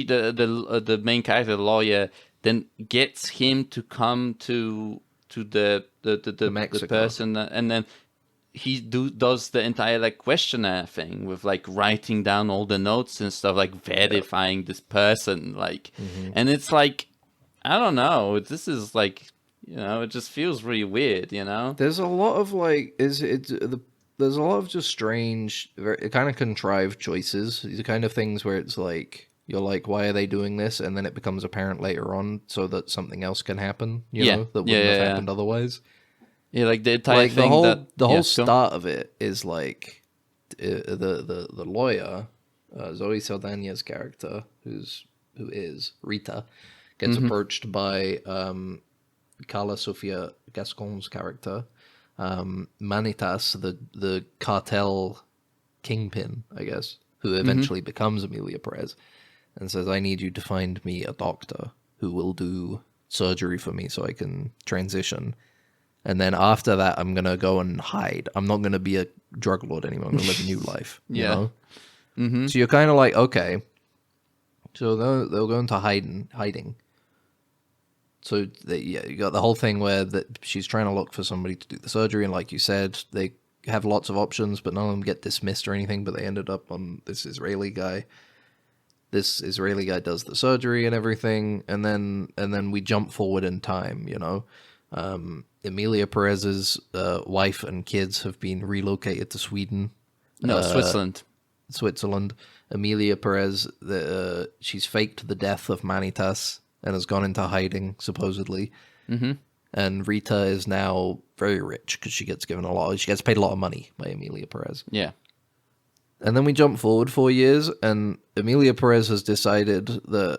the main character, the lawyer, then gets him to come to the
Mexico.
person, and then he does the entire like questionnaire thing with like writing down all the notes and stuff, like verifying this person, like, and it's like, I don't know, this is like, it just feels really weird,
There's a lot of like there's a lot of just strange, very, kind of contrived choices. These are kind of things where it's like you're like, why are they doing this? And then it becomes apparent later on so that something else can happen,
Yeah.
that wouldn't
Yeah,
have
yeah, yeah.
happened otherwise.
Yeah, like the entire
Like
thing
the whole
go.
start of it is like the lawyer, Zoe Saldana's character, who is Rita, gets approached by Carla Sofia Gascon's character, Manitas, the cartel kingpin, I guess, who eventually becomes Emilia Perez, and says, I need you to find me a doctor who will do surgery for me so I can transition. And then after that, I'm going to go and hide. I'm not going to be a drug lord anymore. I'm going to live a new life.
Yeah.
So you're kind of like, okay. So they'll go into hiding. So you got the whole thing where she's trying to look for somebody to do the surgery. And like you said, they have lots of options, but none of them get dismissed or anything. But they ended up on this Israeli guy. This Israeli guy does the surgery and everything. And then we jump forward in time, Emilia Perez's wife and kids have been relocated to Sweden.
No,
Switzerland. Emilia Perez, she's faked the death of Manitas and has gone into hiding, supposedly. Mm-hmm. And Rita is now very rich because she gets paid a lot of money by Emilia Perez.
Yeah.
And then we jump forward 4 years, and Emilia Perez has decided that,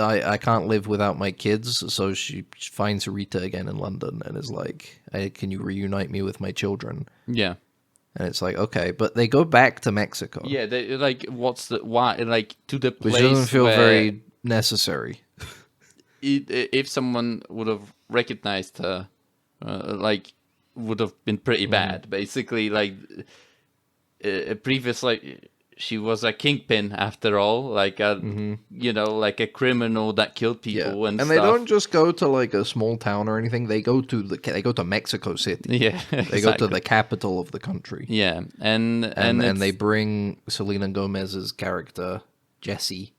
I can't live without my kids, so she finds Rita again in London and is like, hey, can you reunite me with my children?
Yeah.
And it's like, okay, but they go back to Mexico.
Yeah, they like, why, like, to the place
Which doesn't feel
where
very necessary.
if someone would have recognized her, would have been pretty bad. Basically, like, previous, like, she was a kingpin after all, like a, like a criminal that killed people and stuff.
they don't just go to like a small town or anything. They go to Mexico City.
Yeah,
They go to the capital of the country.
Yeah, and
they bring Selena Gomez's character Jesse,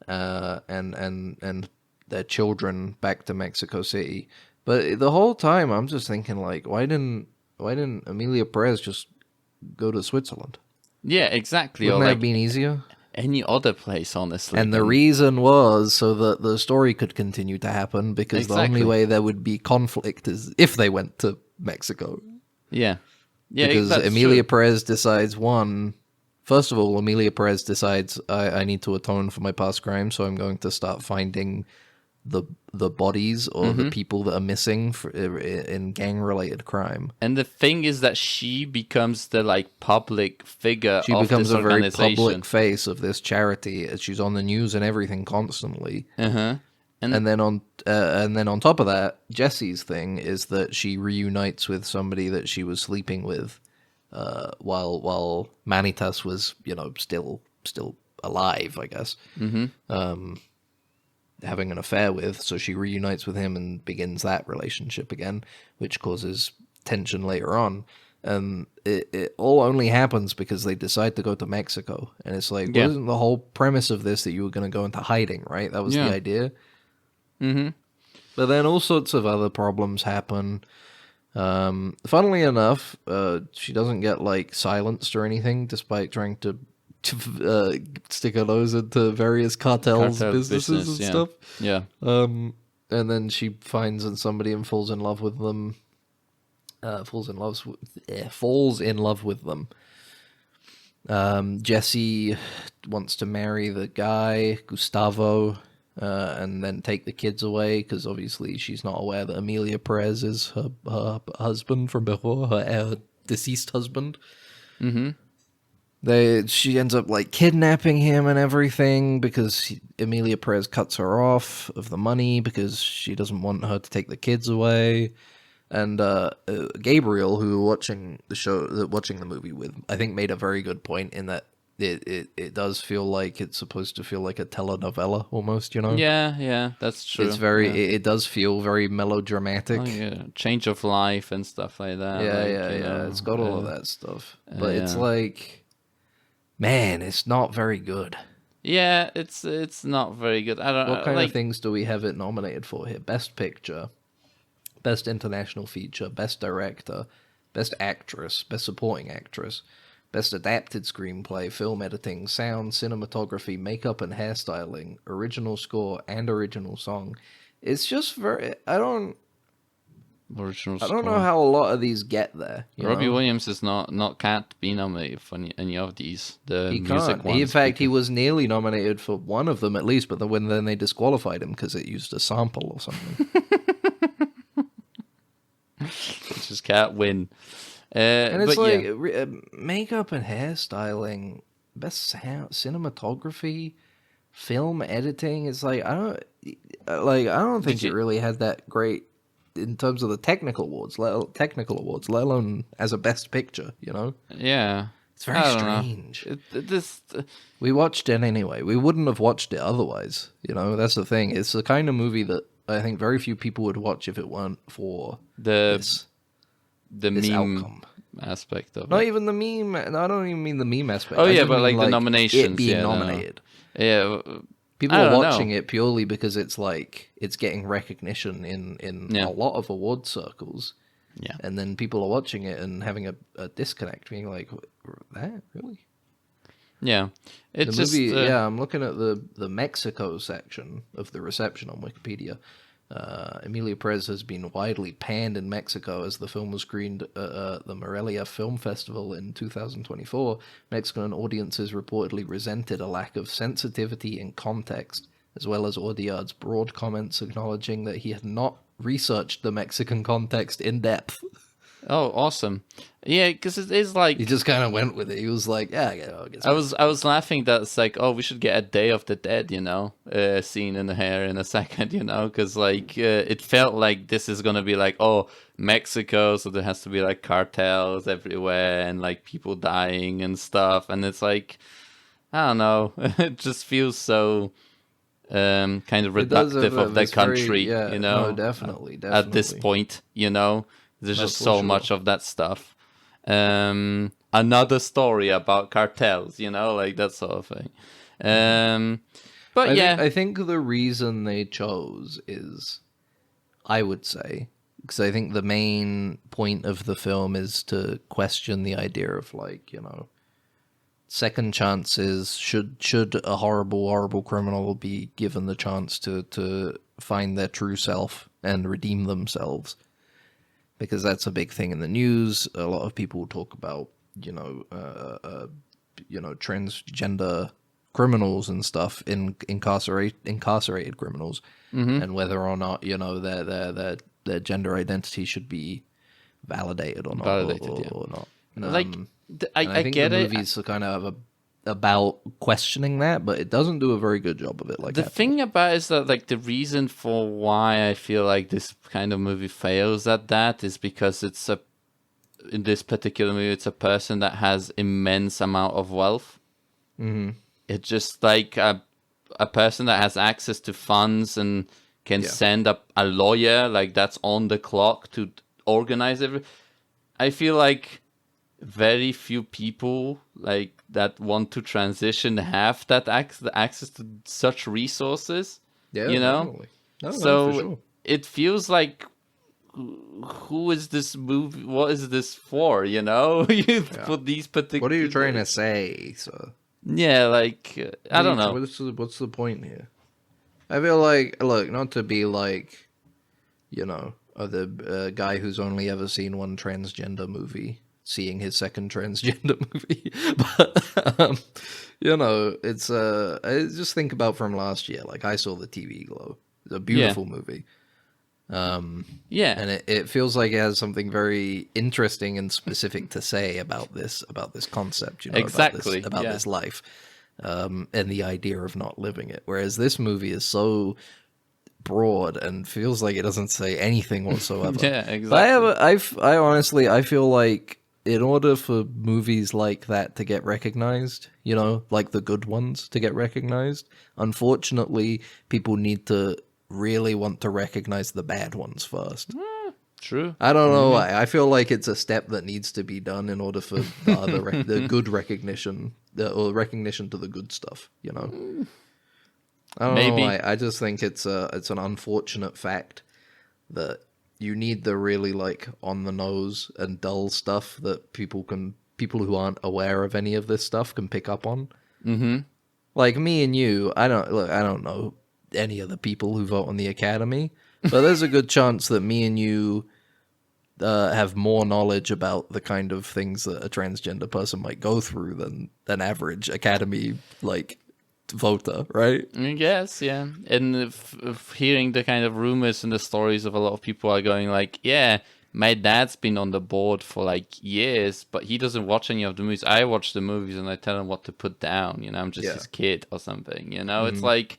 and their children back to Mexico City. But the whole time, I'm just thinking like, why didn't Emilia Perez just go to Switzerland?
Yeah, exactly.
Wouldn't
or
that
like
have been easier?
any other place, honestly.
And the reason was so that the story could continue to happen, because the
Exactly.
only way there would be conflict is if they went to Mexico.
Yeah. Yeah,
Because
that's
Emilia
true.
Perez decides, first of all, Emilia Perez decides, I need to atone for my past crime, so I'm going to start finding the bodies or the people that are missing in gang-related crime.
And the thing is that she becomes the like public figure
She
of
becomes
this
a very
organization.
public face of this charity. She's on the news and everything constantly.
Uh-huh.
And then on top of that, Jesse's thing is that she reunites with somebody that she was sleeping with, while Manitas was, still alive, I guess. Having an affair with, so she reunites with him and begins that relationship again, which causes tension later on. And it all only happens because they decide to go to Mexico. And it's like,
Yeah.
wasn't the whole premise of this that you were going to go into hiding, right? That was the
Yeah.
idea.
Mm-hmm.
But then all sorts of other problems happen. Funnily enough, she doesn't get like silenced or anything, despite trying to stick her nose into various cartels, businesses and
yeah.
stuff.
Yeah.
And then she finds somebody and falls in love with them. Falls in love with them. Jesse wants to marry the guy Gustavo, and then take the kids away because obviously she's not aware that Amelia Perez is her husband from before, her deceased husband.
Mm-hmm.
She ends up like kidnapping him and everything because Amelia Perez cuts her off of the money because she doesn't want her to take the kids away. And Gabriel, who watching the movie with, I think made a very good point in that it does feel like it's supposed to feel like a telenovela almost, you know?
Yeah, that's true.
It's very,
yeah.
it does feel very melodramatic.
Oh, yeah, change of life and stuff like that.
Yeah. It's got all of that stuff, but it's
yeah.
like, man, it's not very good.
Yeah, it's not very good. I don't.
What kind
like,
of things do we have it nominated for here? Best Picture, Best International Feature, Best Director, Best Actress, Best Supporting Actress, Best Adapted Screenplay, Film Editing, Sound, Cinematography, Makeup and Hairstyling, Original Score, and Original Song. It's just very... I don't know how a lot of these get there.
Robbie
know?
Williams is can't be nominated for any of these. The
He
music
can't.
ones.
In fact, he was nearly nominated for one of them at least, but then they disqualified him because it used a sample or something.
Just can't win.
And it's
but
like
yeah.
makeup and hairstyling, best sound, cinematography, film editing. It's like I don't think it really had that great in terms of the technical awards, let alone as a best picture. You know?
Yeah.
It's very strange.
This
We watched it anyway. We wouldn't have watched it otherwise. You know, that's the thing. It's the kind of movie that I think very few people would watch if it weren't for this
meme
outcome
aspect of
Not
it.
even the meme. No, I don't even mean the meme aspect.
Oh
I
yeah,
just
but
mean,
like the nominations,
it being
yeah,
nominated.
Yeah,
People are watching it purely because it's like it's getting recognition in a lot of award circles.
Yeah,
and then people are watching it and having a disconnect, being like, "That really?"
Yeah, it's
The movie.
just
I'm looking at the Mexico section of the reception on Wikipedia. Emilia Perez has been widely panned in Mexico as the film was screened at the Morelia Film Festival in 2024. Mexican audiences reportedly resented a lack of sensitivity and context, as well as Audiard's broad comments acknowledging that he had not researched the Mexican context in depth.
Oh, awesome! Yeah, because it is like
he just kind of went with it. He was like, "Yeah,
I was laughing that it's like, oh, we should get a Day of the Dead, scene in here in a second, because like it felt like this is gonna be like, oh, Mexico, so there has to be like cartels everywhere and like people dying and stuff, and it's like, I don't know, it just feels so kind of reductive of that country,
No, definitely.
At this point, there's just so much of that stuff. Another story about cartels, like that sort of thing. But
I think the reason they chose is, I would say, because I think the main point of the film is to question the idea of like, second chances. Should a horrible criminal be given the chance to find their true self and redeem themselves? Because that's a big thing in the news. A lot of people talk about, transgender criminals and stuff, incarcerated criminals, and whether or not their gender identity should be validated or not. Or not.
I get
the
it.
Movies are kind of about questioning that, but it doesn't do a very good job of it. Like
the thing about it is that like the reason for why I feel like this kind of movie fails at that is because in this particular movie it's a person that has immense amount of wealth. Mm-hmm. It's just like a person that has access to funds and can send up a lawyer like that's on the clock to organize everything. I feel like very few people like that want to transition have that access to such resources.
Yeah,
you know,
definitely. No,
so
for sure.
it feels like, who is this movie? What is this for? You know, for these particular.
What are you trying to say, sir?
Yeah, like I don't know.
What's the point here? I feel like, look, not to be like, the guy who's only ever seen one transgender movie, seeing his second transgender movie, but it's I just think about from last year. Like, I saw the TV Glow. It's a beautiful movie.
Yeah,
And it feels like it has something very interesting and specific to say about this concept,
exactly
about this life, and the idea of not living it. Whereas this movie is so broad and feels like it doesn't say anything whatsoever.
Yeah, exactly.
But I honestly, I feel like in order for movies like that to get recognized, like the good ones to get recognized, unfortunately, people need to really want to recognize the bad ones first.
True.
I don't know why. I feel like it's a step that needs to be done in order for the other the good recognition, or recognition to the good stuff. I don't know why. I just think it's an unfortunate fact that you need the really like on the nose and dull stuff that people who aren't aware of any of this stuff can pick up on.
Mm-hmm.
Like me and you, I don't know any of the people who vote on the Academy, but there's a good chance that me and you have more knowledge about the kind of things that a transgender person might go through than average Academy like voter, right?
I guess, yeah. And if hearing the kind of rumors and the stories of a lot of people are going like, yeah, my dad's been on the board for like years, but he doesn't watch any of the movies. I watch the movies and I tell him what to put down. I'm just his kid or something. It's like,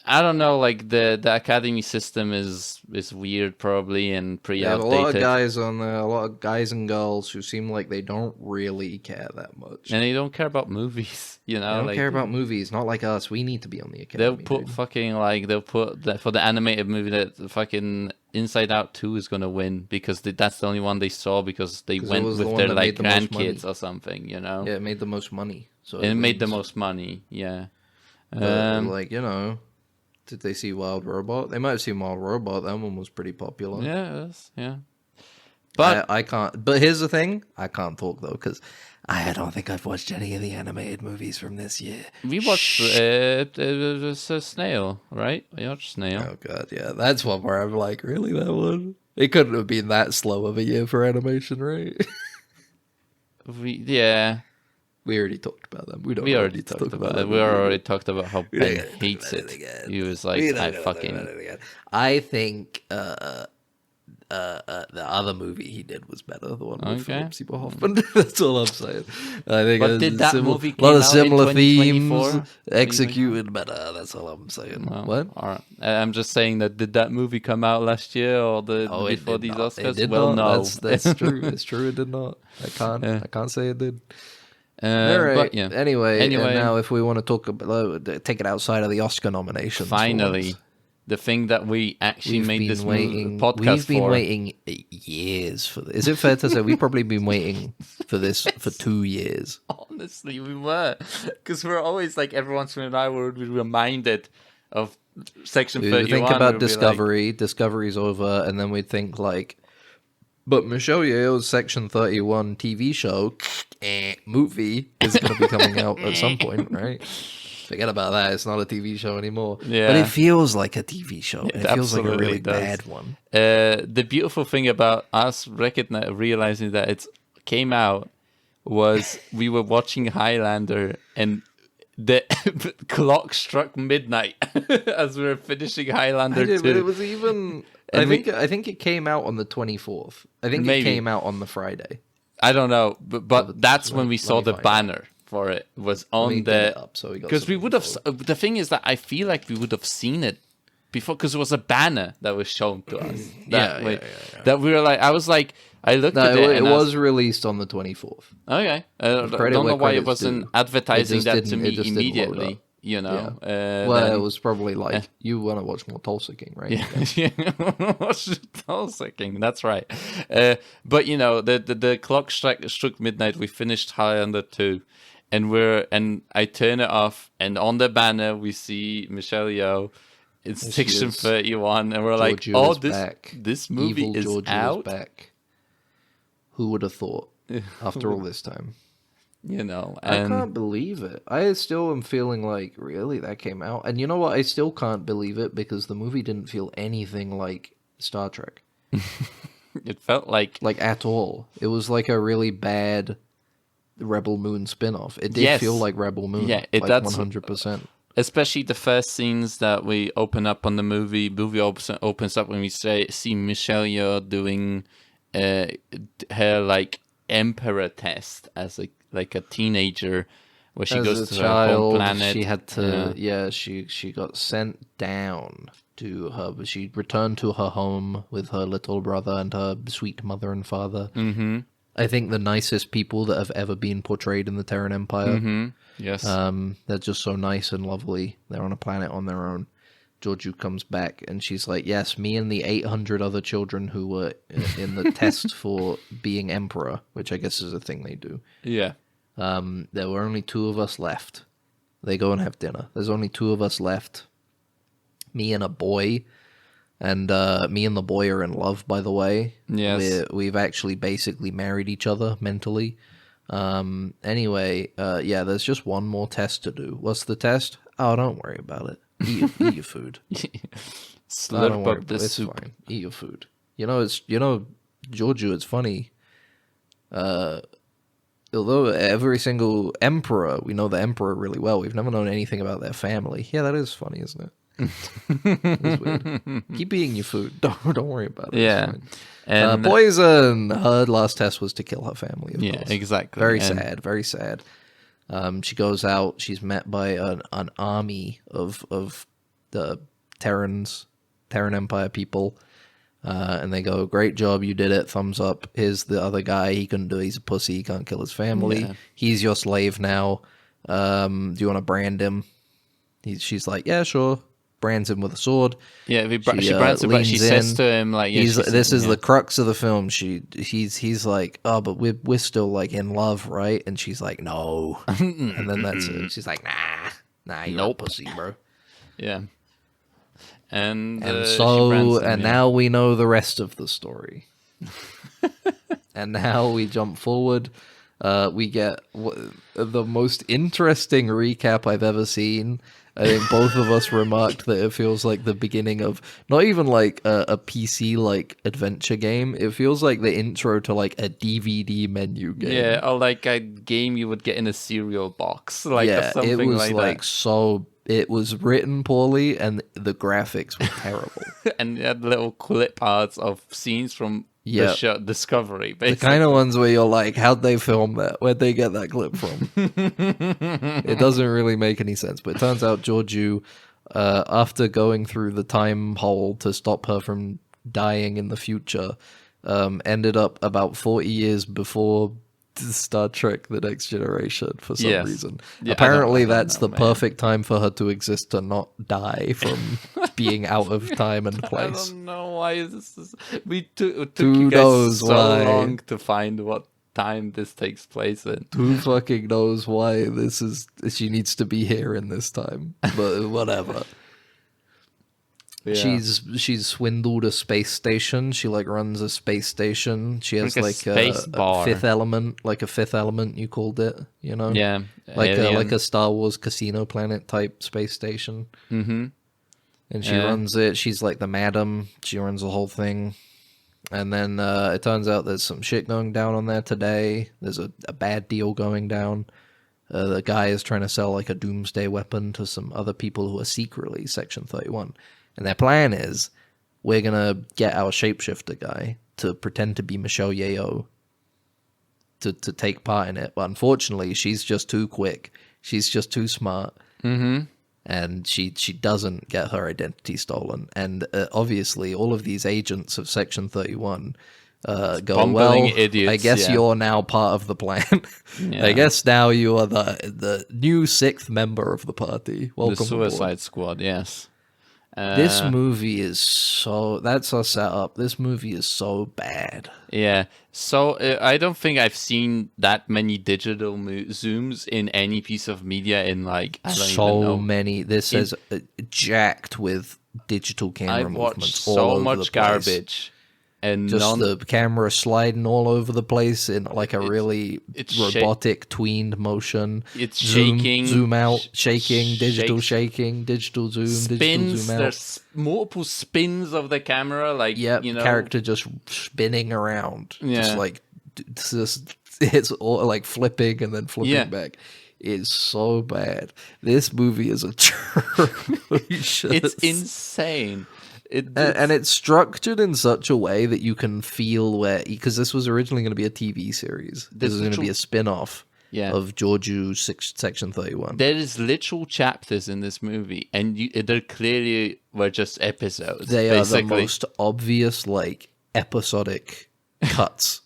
I don't know, like the academy system is weird probably and pretty outdated.
A lot of guys on there, a lot of guys and girls who seem like they don't really care that much.
And they don't care about movies,
They don't care about movies, not like us. We need to be on the Academy.
They'll put for the animated movie that the fucking Inside Out 2 is gonna win because that's the only one they saw because they went with their like grandkids or something,
Yeah, it made the most money. So
it made the most money, yeah.
But, did they see Wild Robot? They might have seen Wild Robot. That one was pretty popular.
Yeah. But
I can't. But here's the thing: I can't talk though because I don't think I've watched any of the animated movies from this year.
We watched Snail, right? We watched Snail.
Oh god, yeah, that's one where I'm like, really, that one? It couldn't have been that slow of a year for animation, right? We already talked about them.
We already talked about it. We already talked about how Ben hates it. He was like,
I think the other movie he did was better. The one with Philip Seymour Hoffman. That's all I'm saying. I think
but did that movie
a lot of similar
in
themes executed better. That's all I'm saying.
Well,
what?
All right. I'm just saying that did that movie come out last year or before these Oscars?
It did
well,
not.
no,
that's true. It's true. It did not. I can't say it did. All right.
But yeah.
Anyway, and now if we want to talk about take it outside of the Oscar nominations,
finally, the thing that we actually made this podcast
we've been waiting years for this. Is it fair to say we've probably been waiting for this for 2 years?
Honestly, we were, because we're always like every once in a while we're reminded of Section 31.
We think about Discovery. Discovery's over, and then we think like, but Michelle Yeoh's Section 31 TV show movie is going to be coming out at some point, right? Forget about that. It's not a TV show anymore. Yeah. But it feels like a TV show. It feels like a really bad one.
The beautiful thing about us realizing that it came out was we were watching Highlander and the clock struck midnight as we were finishing Highlander 2.
But it was even... I think it came out on the 24th. I think it came out on the Friday.
I don't know, but that's when we saw the banner for it. Was on the... Because we would have... The thing is that I feel like we would have seen it before, because it was a banner that was shown to us. That we were like... I was like... I looked at it and
it was released on the 24th.
Okay. I don't know why it wasn't advertising that to me immediately. you know.
Well, it
Then,
was probably like, you want to watch more Tulsa King, right?
yeah, Tulsa King. That's right. But you know, the clock struck midnight. We finished Highlander 2, and I turn it off, and on the banner we see Michelle Yeoh. It's
There she
Section
is.
31, and we're like,
Giorgio
oh,
is back.
this movie
Evil
is
Giorgio
out.
is back. Who would have thought? After all this time.
You know,
I
and
can't believe it. I still am feeling like, really, that came out? And you know what? I still can't believe it because the movie didn't feel anything like Star Trek.
it felt like
Like, at all. It was like a really bad Rebel Moon spin-off. It did
Yes.
feel like Rebel Moon.
Yeah,
like
that's
100%.
especially the first scenes that we open up on the movie. Movie opens up when we see Michelle Yeoh doing her like emperor test as a teenager, where she
As
goes
a
to her home
child,
planet.
she had to, she got sent down to her, but she returned to her home with her little brother and her sweet mother and father.
Mm-hmm.
I think the nicest people that have ever been portrayed in the Terran Empire.
Mm-hmm. Yes.
They're just so nice and lovely. They're on a planet on their own. Giorgio comes back and she's like, yes, me and the 800 other children who were in the test for being emperor, which I guess is a thing they do.
Yeah.
There were only 2 of us left. They go and have dinner. There's only 2 of us left. Me and a boy. And me and the boy are in love, by the way.
Yes.
We've actually basically married each other mentally. Anyway, yeah, there's just one more test to do. What's the test? Oh, don't worry about it. Eat your food.
Slurp up the
It's
soup.
fine. Eat your food. Giorgio, it's funny. Although every single emperor, we know the emperor really well, we've never known anything about their family. Yeah, that is funny, isn't it? It's weird. Keep eating your food. Don't worry about it.
Yeah.
It's fine.
And
Poison. Her last test was to kill her family. Of
yeah,
course.
exactly.
Very
And-
sad. Very sad. She goes out. She's met by an army of the Terran Empire people, and they go, "Great job, you did it. Thumbs up." Here's the other guy. He couldn't do it. He's a pussy. He can't kill his family.
Yeah.
He's your slave now. Do you want to brand him? She's like, "Yeah, sure." Brands him with a sword.
Yeah, she brands him, but she
leans
says
in.
to him like, yeah,
This is
yeah.
the crux of the film. He's like, oh, but we're still like in love, right? And she's like, no. And then that's it. She's like, nah, you're a pussy, bro.
Yeah. And
And
she brands him, yeah.
now we know the rest of the story. And now we jump forward. We get the most interesting recap I've ever seen. I think both of us remarked that it feels like the beginning of not even like a PC like adventure game. It feels like the intro to like a DVD menu game.
Yeah, or like a game you would get in a cereal box, like
yeah,
something
it was
like that.
so. It was written poorly and the graphics were terrible.
And you had little clip arts of scenes from
Yeah.
the show Discovery,
The
basically.
kind of ones where you're like, how'd they film that? Where'd they get that clip from? It doesn't really make any sense. But it turns out Giorgio, after going through the time hole to stop her from dying in the future, ended up about 40 years before Star Trek The Next Generation for some
Yes.
reason.
Yeah,
Apparently
I don't
that's
know,
the
man.
perfect time for her to exist to not die from being out of time and
I
place.
don't know why this is. It took
Who
you guys
knows
so
why?
long to find what time this takes place in.
Who fucking knows why she needs to be here in this time, but whatever.
Yeah.
She's swindled a space station. She like runs a space station. She has
Like a
like
space
a
bar.
fifth element, like a fifth element you called it, you know?
Yeah,
Like a Star Wars Casino Planet type space station.
Mm-hmm.
And she
Yeah.
runs it. She's like the madam. She runs the whole thing. And then it turns out there's some shit going down on there today. There's a bad deal going down. The guy is trying to sell like a doomsday weapon to some other people who are secretly Section 31. And their plan is, we're going to get our shapeshifter guy to pretend to be Michelle Yeoh to take part in it. But unfortunately, she's just too quick. She's just too smart.
Mm-hmm.
And she doesn't get her identity stolen. And obviously, all of these agents of Section 31 go,
bumbling
well,
idiots,
I guess
yeah.
you're now part of the plan.
Yeah.
I guess now you are the new 6th member of the party. Welcome
The Suicide
aboard.
Squad, yes.
This movie is so... That's our setup. This movie is so bad.
Yeah. So I don't think I've seen that many digital zooms in any piece of media in like I don't even
So
know.
many. This is jacked with digital camera
I've watched
movements all
so
over
much
the place.
garbage, and
Just the camera sliding all over the place in like a really
it's
robotic tweened motion.
It's
zoom,
shaking,
zoom out, shaking, digital
shakes,
shaking, digital zoom, digital
spins.
zoom out.
There's multiple spins of the camera, like
Yep,
you know,
character just spinning around, just
Yeah.
like it's all like flipping and then flipping
Yeah.
back. It's so bad. This movie is a atrocious.
It's insane.
And it's structured in such a way that you can feel where, because this was originally going to be a TV series. This is going to be a spin-off
Yeah.
of Georgiou Section 31.
There is literal chapters in this movie, and they clearly were just episodes.
They
basically.
are the most obvious, like, episodic cuts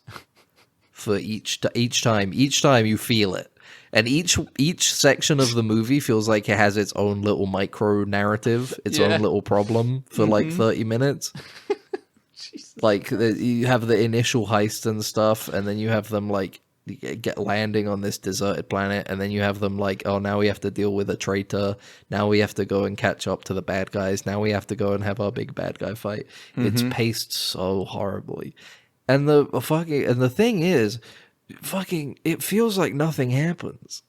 for each time. Each time you feel it. And each section of the movie feels like it has its own little micro narrative, its own little problem for like 30 minutes. Like you have the initial heist and stuff, and then you have them like get landing on this deserted planet, and then you have them like, oh, now we have to deal with a traitor. Now we have to go and catch up to the bad guys. Now we have to go and have our big bad guy fight. It's paced so horribly, and the thing is, it feels like nothing happens.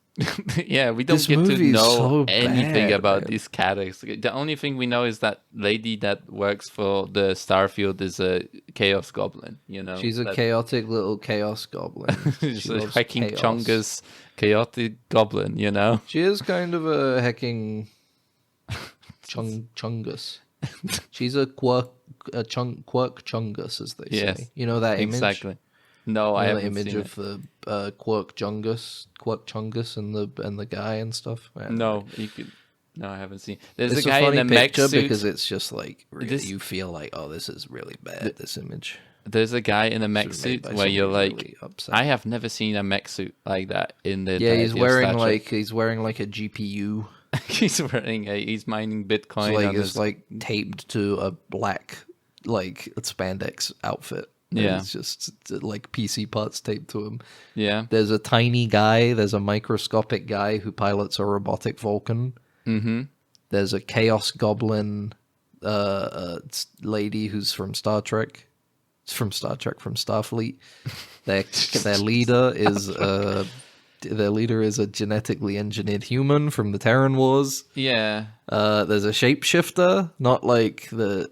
Yeah, we don't
This
get to
movie is
know
so
anything
bad,
about
man.
these characters. The only thing we know is that lady that works for the Starfield is a chaos goblin. You know,
She's a chaotic little chaos goblin.
she's
She
a
loves
hacking
chaos.
chungus chaotic goblin. You know,
She is kind of a hecking chungus. She's a quirk chungus, as they
Yes,
say. You know that image?
exactly. No, I
You know the
haven't
image
seen
of the quirk chungus, and the guy and stuff.
it. No, you could. No, I haven't seen. There's
It's
a guy
a funny
in a mech
picture
suit.
because it's just like really,
This-
you feel like, oh, this is really bad. This image.
There's a guy in a mech
Sort of made
suit
by
where you're
somebody
like,
really upset.
I have never seen a mech suit like that in the.
Yeah, he's
entirety of
wearing
Star Trek.
he's wearing like a GPU.
he's mining Bitcoin.
It's like
on
it's
his-
like taped to a black like spandex outfit. And
Yeah.
it's just like PC parts taped to him.
yeah.
There's a tiny guy. There's a microscopic guy who pilots a robotic Vulcan.
Mm-hmm.
There's a chaos goblin lady who's from Star Trek. It's from Star Trek, from Starfleet. Their leader is a genetically engineered human from the Terran Wars.
Yeah.
There's a shapeshifter, not like the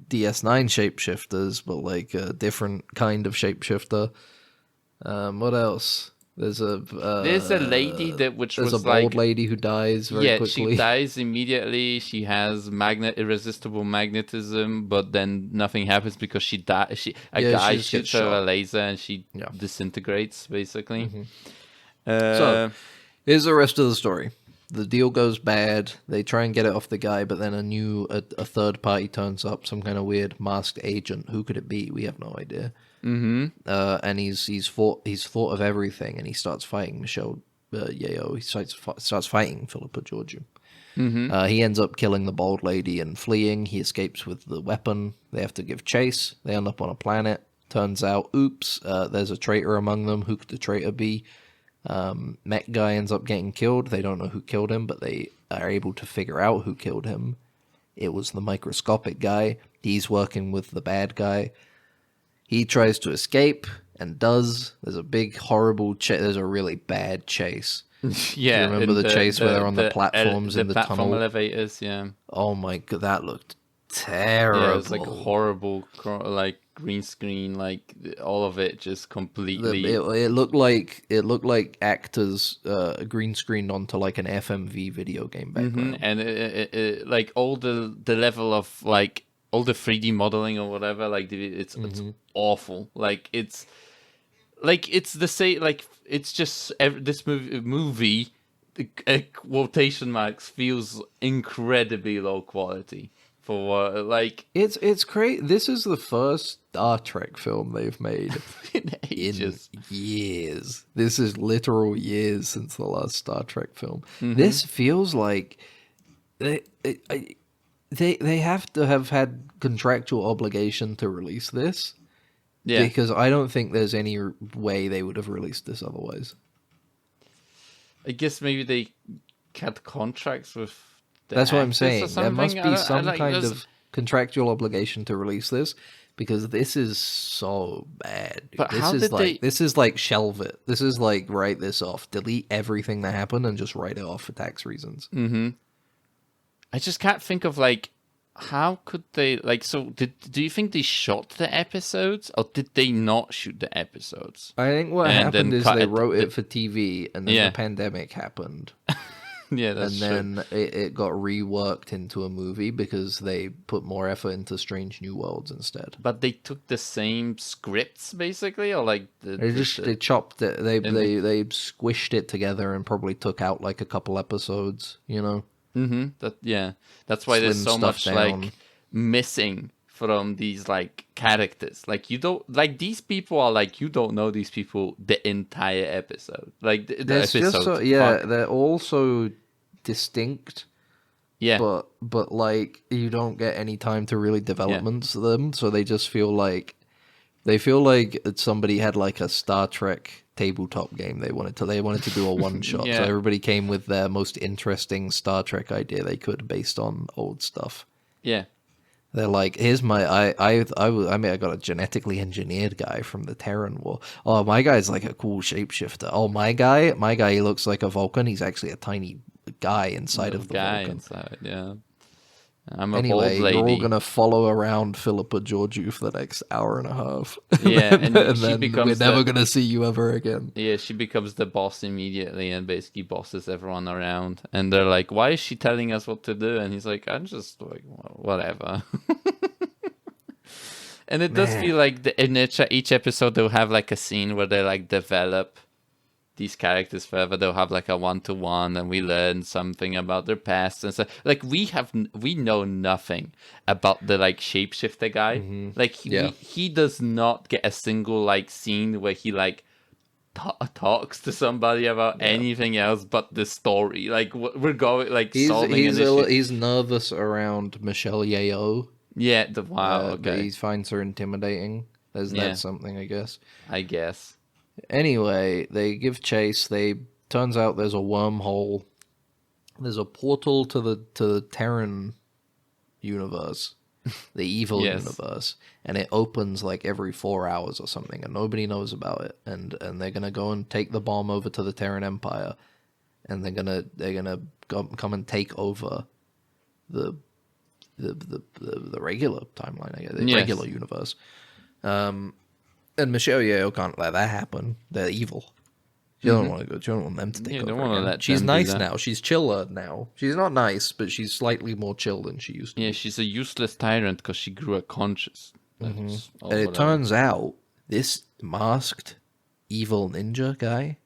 DS9 shapeshifters, but like a different kind of shapeshifter. What else? There's a
lady that which
there's
was
a bald
like
lady who dies very quickly.
she dies immediately. She has irresistible magnetism, but then nothing happens because she dies. A
Yeah,
guy
she just
shoots
gets
her a
shot.
laser and she
Yeah. Mm-hmm.
disintegrates basically.
So here's the rest of the story. The deal goes bad. They try and get it off the guy, but then a third party turns up, some kind of weird masked agent. Who could it be? We have no idea. And he's thought of everything, and he starts fighting Michelle Yeoh. He starts fighting Philippa Georgiou. He ends up killing the bald lady and fleeing. He escapes with the weapon. They have to give chase. They end up on a planet. Turns out, oops, there's a traitor among them. Who could the traitor be? Mech guy ends up getting killed. They don't know who killed him, but they are able to figure out who killed him. It was the microscopic guy. He's working with the bad guy. He tries to escape and does. There's a big, horrible there's a really bad chase.
Yeah,
Do you remember
in
the chase where they're on the platforms in the
platform
tunnel?
elevators? Yeah,
Oh my god, that looked terrible.
yeah, it was like horrible, like green screen, like all of it just completely.
It looked like actors green screened onto like an FMV video game background.
And it like all the level of like all the 3D modeling or whatever, like it's awful. Like it's the same. Like it's just this movie quotation marks feels incredibly low quality for what, like,
It's crazy. This is the first Star Trek film they've made
in
in
ages.
years. This is literal years since the last Star Trek film.
Mm-hmm.
This feels like they have to have had contractual obligation to release this.
Yeah.
Because I don't think there's any way they would have released this otherwise.
I guess maybe they had contracts with the
That's what I'm
actors or
saying. There must
something.
be some kind
there's-
of contractual obligation to release this because this is so bad. Dude.
But how did they-
This is like shelve it. This is like write this off, delete everything that happened, and just write it off for tax reasons.
Mm-hmm. I just can't think of like how could they like. So do you think they shot the episodes or did they not shoot the episodes?
I think what
And
happened
then
is
cut
they
it-
wrote it for TV, and then
Yeah.
the pandemic happened.
Yeah, that's
And then it got reworked into a movie because they put more effort into Strange New Worlds instead.
But they took the same scripts basically, or like
They chopped it. They squished it together and probably took out like a couple episodes. You know.
That's why there's so
Slimmed
much
stuff down.
like missing from these like characters. Like you don't like these people are like you don't know these people the entire episode. Like the
There's
episode.
just they're all so distinct,
yeah.
but like you don't get any time to really development them, so they just feel like somebody had like a Star Trek tabletop game they wanted to do a one shot.
Yeah.
So everybody came with their most interesting Star Trek idea they could based on old stuff.
Yeah.
They're like, here's my I got a genetically engineered guy from the Terran War. Oh, my guy's like a cool shapeshifter. Oh, my guy, he looks like a Vulcan. He's actually a tiny guy inside of the
guy
Vulcan.
inside, yeah. I'm a
Anyway,
bald lady.
you're all gonna follow around Philippa Georgiou for the next hour and a half.
Yeah, and
and
she
then
becomes
we're never
the-
gonna see you ever again.
Yeah, she becomes the boss immediately and basically bosses everyone around. And they're like, "Why is she telling us what to do?" And he's like, "I'm just like whatever." And it does feel like in each episode they'll have like a scene where they like develop these characters further. They'll have like a 1-to-1 and we learn something about their past and stuff. Like we know nothing about the like shapeshifter guy. Like he does not get a single like scene where he like talks to somebody about anything else but the story. Like we're going like solving an issue.
He's nervous around Michelle Yeoh.
Yeah, wow,
But
okay.
he finds her intimidating. That's something, I guess.
I guess.
Anyway, they give chase. Turns out there's a wormhole. There's a portal to the Terran universe, the evil
Yes.
universe, and it opens like every 4 hours or something, and nobody knows about it. And they're gonna go and take the bomb over to the Terran Empire, and they're gonna come and take over the regular timeline, I guess, the regular universe. And Michelle Yeoh can't let that happen. They're evil. She don't want to go. She don't want them to take
Yeah,
over.
don't wanna
again.
let
She's
them do
nice
that.
now. She's chiller now. She's not nice, but she's slightly more chill than she used to.
Yeah, she's a useless tyrant because she grew a conscience. That's all
And it
whatever.
turns out this masked evil ninja guy,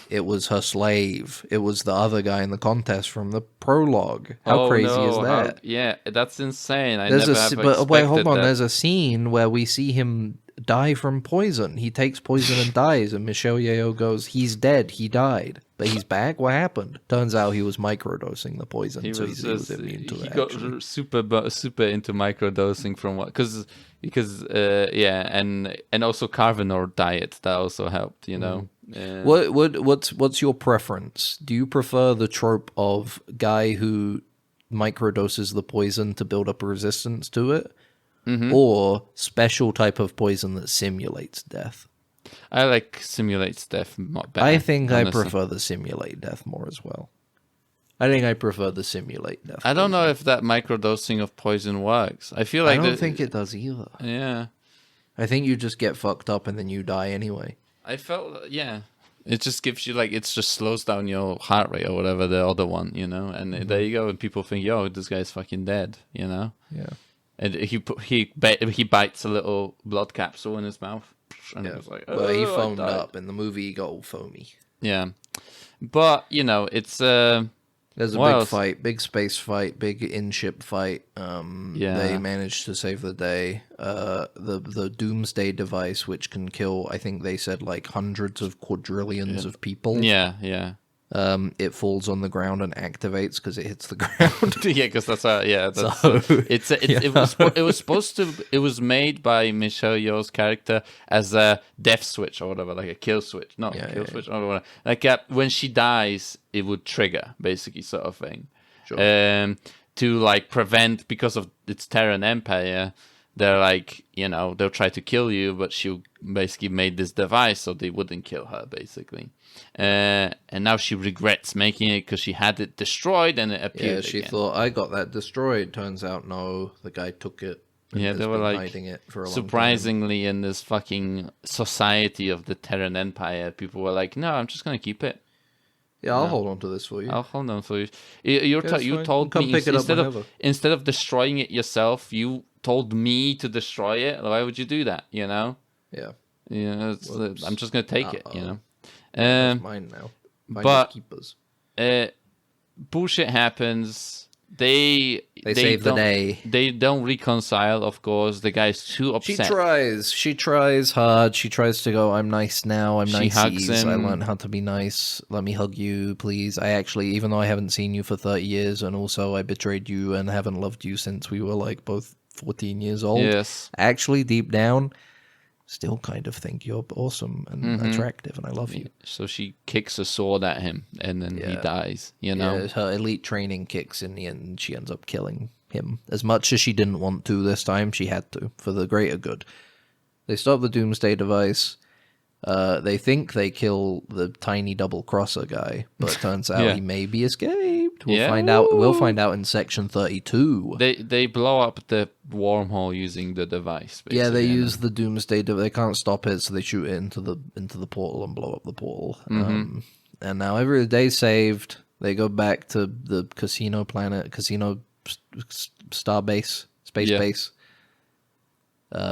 it was her slave. It was the other guy in the contest from the prologue. How crazy is that?
Yeah, that's insane. I
There's
never
but wait, hold on.
That.
There's a scene where we see him die from poison. He takes poison and dies, and Michelle Yeoh goes, "He's dead. He died, but he's back. What happened?" Turns out he was microdosing the poison,
He
so
was
he was
just,
immune to
he
it.
got
actually.
super into microdosing from what because and also carnivore diet that also helped, you know.
What's your preference? Do you prefer the trope of guy who microdoses the poison to build up a resistance to it, or special type of poison that simulates death?
I like simulates death better.
I think I
honestly.
prefer the simulate death more as well. I think I prefer the simulate death.
I don't know if that microdosing of poison works. I feel like
I don't think it does either.
Yeah.
I think you just get fucked up and then you die anyway.
I felt, yeah. It just gives you, like, it just slows down your heart rate or whatever, the other one, you know? And there you go, and people think, yo, this guy's fucking dead, you know?
Yeah.
And he bites a little blood capsule in his mouth. And it was like,
Well, he
"Oh, I
foamed
died."
up. In the movie, he got all foamy.
Yeah. But, you know, it's
There's a
What
big
else?
fight, big space fight, big in-ship fight.
Yeah.
They managed to save the day. The doomsday device, which can kill, I think they said like hundreds of quadrillions of people.
Yeah.
It falls on the ground and activates because it hits the ground.
Yeah, because that's that's
So,
it was made by Michelle Yeoh's character as a death switch or whatever, like a kill switch, not
Yeah,
kill
yeah,
switch, or whatever. Like when she dies, it would trigger basically sort of thing,
Sure.
to like prevent because of its Terran Empire. They're like, they'll try to kill you, but she basically made this device so they wouldn't kill her, basically. And now she regrets making it because she had it destroyed and it appeared
Yeah, she
again.
thought I got that destroyed. Turns out, no, the guy took it. And
Yeah,
has
they were
been
like
hiding it for a long time.
surprisingly in this fucking society of the Terran Empire, people were like, "No, I'm just gonna keep it.
Yeah, I'll hold on to this for you.
I'll hold on for you."
Yeah, it's
You
fine.
told
Come
me
pick it up
instead
whenever.
instead of destroying it yourself, you told me to destroy it. Why would you do that?
Yeah,
I'm just gonna take it.
it's mine now.
but-
Keepers.
Bullshit happens. They
save the
don't-
day.
They don't reconcile. Of course, the guy's too
She
upset.
tries. She tries hard. She tries to go, I'm nice now. I'm
She
nice.
hugs
I
him.
learned how to be nice. Let me hug you, please. I actually, even though I haven't seen you for 30 years, and also I betrayed you and haven't loved you since we were like both 14 years old.
Yes.
Actually, deep down, still kind of think you're awesome and
Mm-hmm.
attractive, and I love you.
So she kicks a sword at him, and then he
Yeah.
dies.
Yeah, her elite training kicks in the end, and she ends up killing him. As much as she didn't want to this time, she had to, for the greater good. They stop the Doomsday device. They think they kill the tiny double crosser guy, but it turns out
Yeah.
he maybe escaped. We'll
Yeah.
find out. We'll find out in section 32.
They blow up the wormhole using the device.
Yeah, they
basically,
use the Doomsday. They can't stop it, so they shoot it into the portal and blow up the portal.
Mm-hmm.
And now every day saved. They go back to the casino starbase, space
Yeah.
base.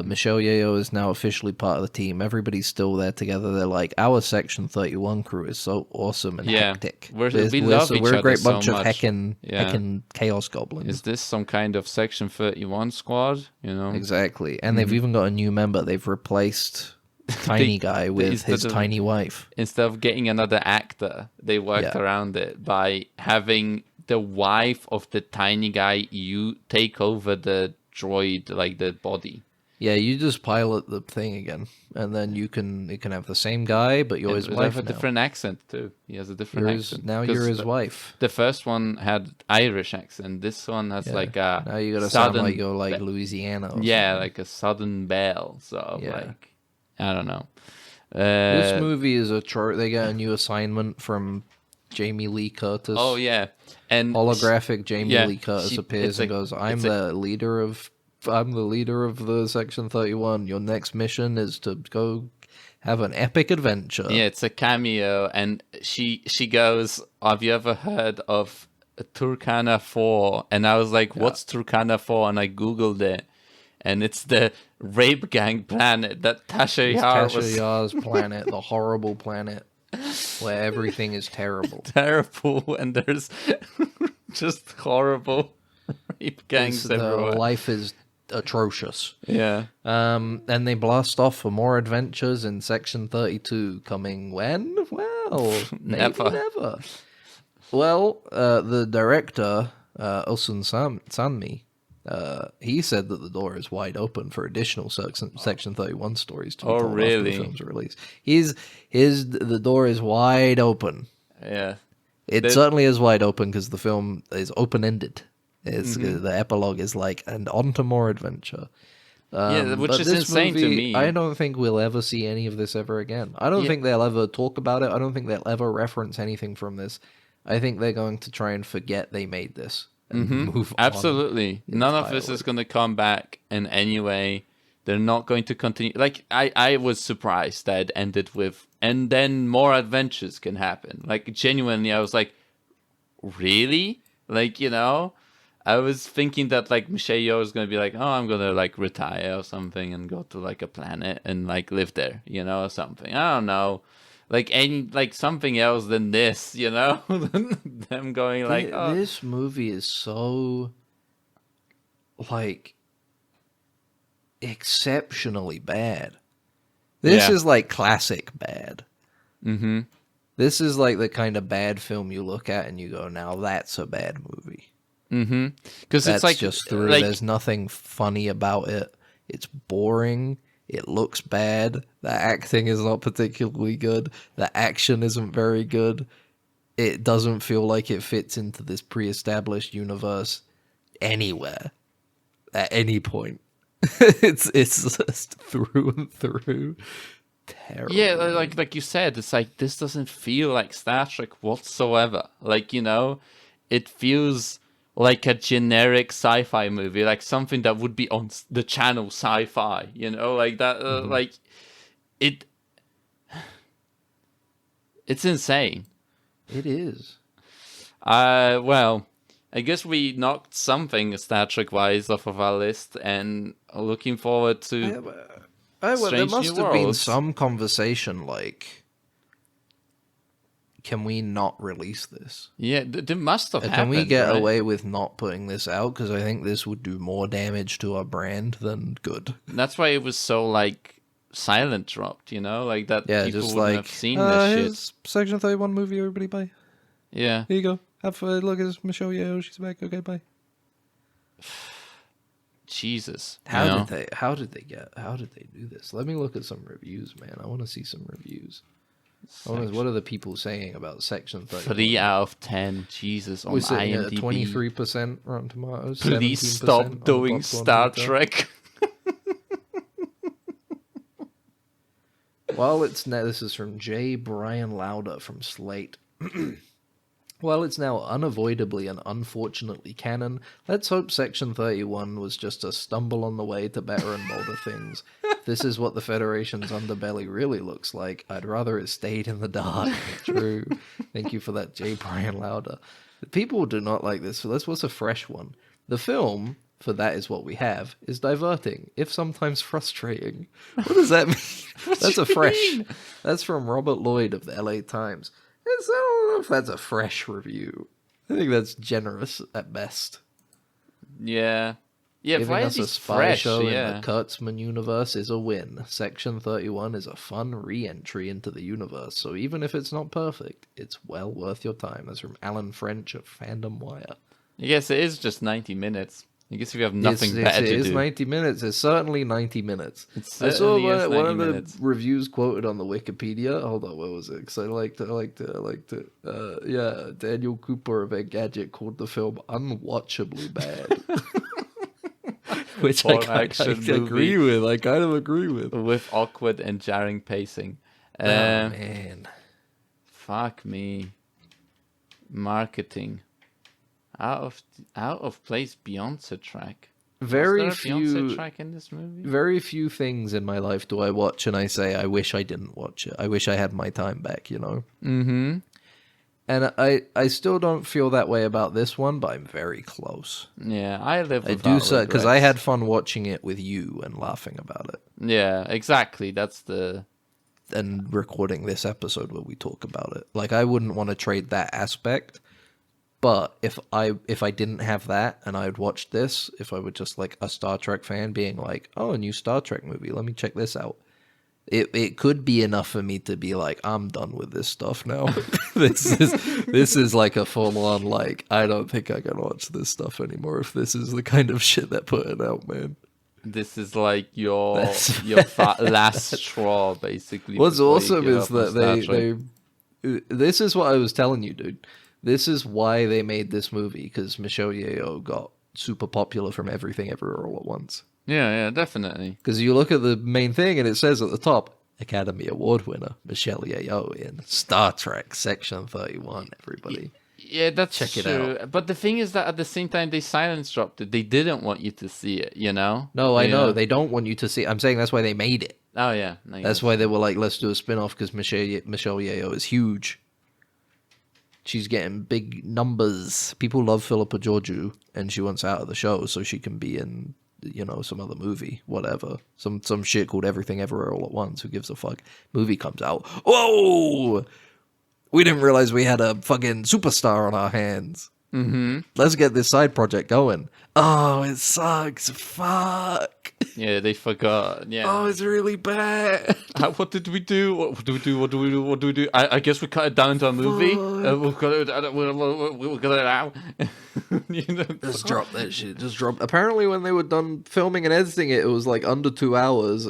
Michelle Yeoh is now officially part of the team. Everybody's still there together. They're like, our Section 31 crew is so awesome and
Yeah.
hectic.
We love each
we're a
other
great
so
bunch of
much.
heckin' chaos goblins.
Is this some kind of Section 31 squad?
Exactly. And they've even got a new member. They've replaced Tiny Guy with
instead
his
of-
tiny wife.
Instead of getting another actor, they worked
Yeah.
around it by having the wife of the tiny guy you take over the droid, like the body.
Yeah, you just pilot the thing again, and then it can have the same guy, but you're his
And
wife
have a
now.
different accent too. He has a different accent.
Now
'Cause
you're his
the-
wife.
The first one had Irish accent. This one has like a
Now you gotta sound
southern
like you're like Louisiana. Or
yeah,
something.
like a southern belle. So
Yeah.
like I don't know.
This movie is they get a new assignment from Jamie Lee Curtis.
Oh yeah, and
Holographic Jamie
yeah,
Lee Curtis
she-
appears
it's
and
a-
goes, I'm
it's
the leader of the Section 31. Your next mission is to go have an epic adventure.
Yeah, it's a cameo, and she goes, "Have you ever heard of Turkana 4?" And I was like, "What's Turkana 4?" And I googled it, and it's the rape gang planet that Tasha
It's
Yar
Tasha
was
Yar's planet, the horrible planet where everything is terrible.
terrible, and there's just horrible rape gangs
The
everywhere.
life is atrocious.
Yeah,
And they blast off for more adventures in Section 32, coming when? Well, maybe
Never.
never. Well, the director, Ulsan Sanmi, he said that the door is wide open for additional Section 31 stories to be
Oh,
told after
really?
the film's release. The door is wide open.
yeah.
It
There-
certainly is wide open because the film is open-ended.
Mm-hmm.
The epilogue is like, and on to more adventure.
Yeah, which
But
is
this
insane to
movie,
me.
I don't think we'll ever see any of this ever again. I don't
Yeah.
think they'll ever talk about it. I don't think they'll ever reference anything from this. I think they're going to try and forget they made this and move on.
Absolutely. None of this is
entirely.
going to come back in any way. They're not going to continue. Like, I was surprised that it ended with, and then more adventures can happen. Like, genuinely, I was like, really? Like, I was thinking that, like, Michelle Yeoh is going to be like, oh, I'm going to, like, retire or something and go to, like, a planet and, like, live there, or something. I don't know. like something else than this, you know? Them going like, oh,
This movie is so like exceptionally bad. This
Yeah.
is like classic bad.
mm-hmm.
This is like the kind of bad film you look at and you go, now that's a bad movie.
Mm-hmm. Because
That's
it's like
just through.
like
There's nothing funny about it. It's boring. It looks bad. The acting is not particularly good. The action isn't very good. It doesn't feel like it fits into this pre-established universe anywhere at any point. it's just through and through terrible.
yeah, like you said, it's like this doesn't feel like Star Trek whatsoever. Like, you know, it feels like a generic sci-fi movie, like something that would be on the channel Sci-Fi, you know, like that. Like it, it's insane.
It is.
Well, I guess we knocked something Star Trek wise off of our list, and looking forward to
There
Strange
must
New
have been
Worlds.
some conversation like, can we not release this?
Yeah, there must have
Can
happened.
we get
right?
away with not putting this out? Because I think this would do more damage to our brand than good.
That's why it was so like silent dropped, you know, like that.
Yeah,
People
just
wouldn't
like
have seen this shit.
here's Section 31 movie. Everybody, bye.
Yeah,
Here you go. Have a look at this. Michelle Yeoh. She's back. Okay, bye.
Jesus.
How
you know?
did they do this? Let me look at some reviews, man. I want to see some reviews. What are the people saying about Section 31?
3 out of 10. Jesus, on
We're sitting at
IMDb.
23% Rotten Tomatoes.
Please
17%
stop
on the
doing
Popcorn
Star
Meter.
Trek.
While it's now, this is from J. Brian Lauder from Slate. While it's now unavoidably and unfortunately canon, let's hope Section 31 was just a stumble on the way to better and bolder things. If this is what the Federation's underbelly really looks like, I'd rather it stayed in the dark. True. Thank you for that, J. Brian Lauder. The people do not like this, so this was a fresh one. The film, for that is what we have, is diverting, if sometimes frustrating. What does that mean? That's a fresh. That's from Robert Lloyd of the LA Times. I don't know if that's a fresh review. I think that's generous at best.
Yeah. Yeah,
Giving
why
us
is
a
it
spy
fresh?
show
Yeah.
in the Kurtzman universe is a win. Section 31 is a fun re-entry into the universe, so even if it's not perfect, it's well worth your time. That's from Alan French of Fandom Wire.
I guess it is just 90 minutes. I guess if you have nothing better to
It is
do.
90 minutes. It's certainly 90 minutes.
It
I saw
certainly is
one
90
of the
minutes.
reviews quoted on the Wikipedia. Hold on, what was it? Because yeah, Daniel Cooper of Engadget called the film unwatchably bad. Which I
For
kind
action
of agree
movie.
with. I kind of agree with.
With awkward and jarring pacing.
Oh, man.
Fuck me. Marketing. Out of place Beyonce track.
Very
Was there a Beyonce
few,
track in this movie?
very few things in my life do I watch and I say, I wish I didn't watch it. I wish I had my time back, you know?
Mm-hmm.
And I still don't feel that way about this one, but I'm very close.
Yeah, I live
I
without
do so because I
regrets.
had fun watching it with you and laughing about it,
Yeah, exactly. That's the...
and recording this episode where we talk about it. Like I wouldn't want to trade that aspect, but if I didn't have that and I had watched this, if I were just like a Star Trek fan being like, oh, a new Star Trek movie, let me check this out. It could be enough for me to be like, I'm done with this stuff now. this is like a full on like, I don't think I can watch this stuff anymore if this is the kind of shit they're putting out, man.
This is like your
That's-
last straw, basically.
What's
before you
awesome
give
is
up on
that
Star
they
Trek.
this is what I was telling you, dude. This is why they made this movie, because Michelle Yeoh got super popular from Everything Everywhere All at Once.
Yeah, definitely.
Because you look at the main thing and it says at the top, Academy Award winner Michelle Yeoh in Star Trek Section 31. Everybody,
Yeah, that's
Check it
true. But the thing is that at the same time, they silence dropped it. They didn't want you to see it, you know?
no, I
You
know they don't want you to see. I'm saying that's why they made it.
Oh, yeah. I
That's
guess.
why they were like, let's do a spin-off because Michelle Yeoh is huge. She's getting big numbers. People love Philippa Georgiou, and she wants out of the show so she can be in some other movie, whatever. Some shit called Everything Everywhere All at Once. Who gives a fuck? Movie comes out. Whoa! We didn't realize we had a fucking superstar on our hands. Mm-hmm. Let's get this side project going. Oh, it sucks. Fuck.
Yeah, they forgot. Yeah.
Oh, it's really bad.
What did we do? What do we do? What do we do? I guess we cut it down to a movie. We'll cut it out.
Just drop that shit. Just drop. Apparently, when they were done filming and editing it, it was like under 2 hours,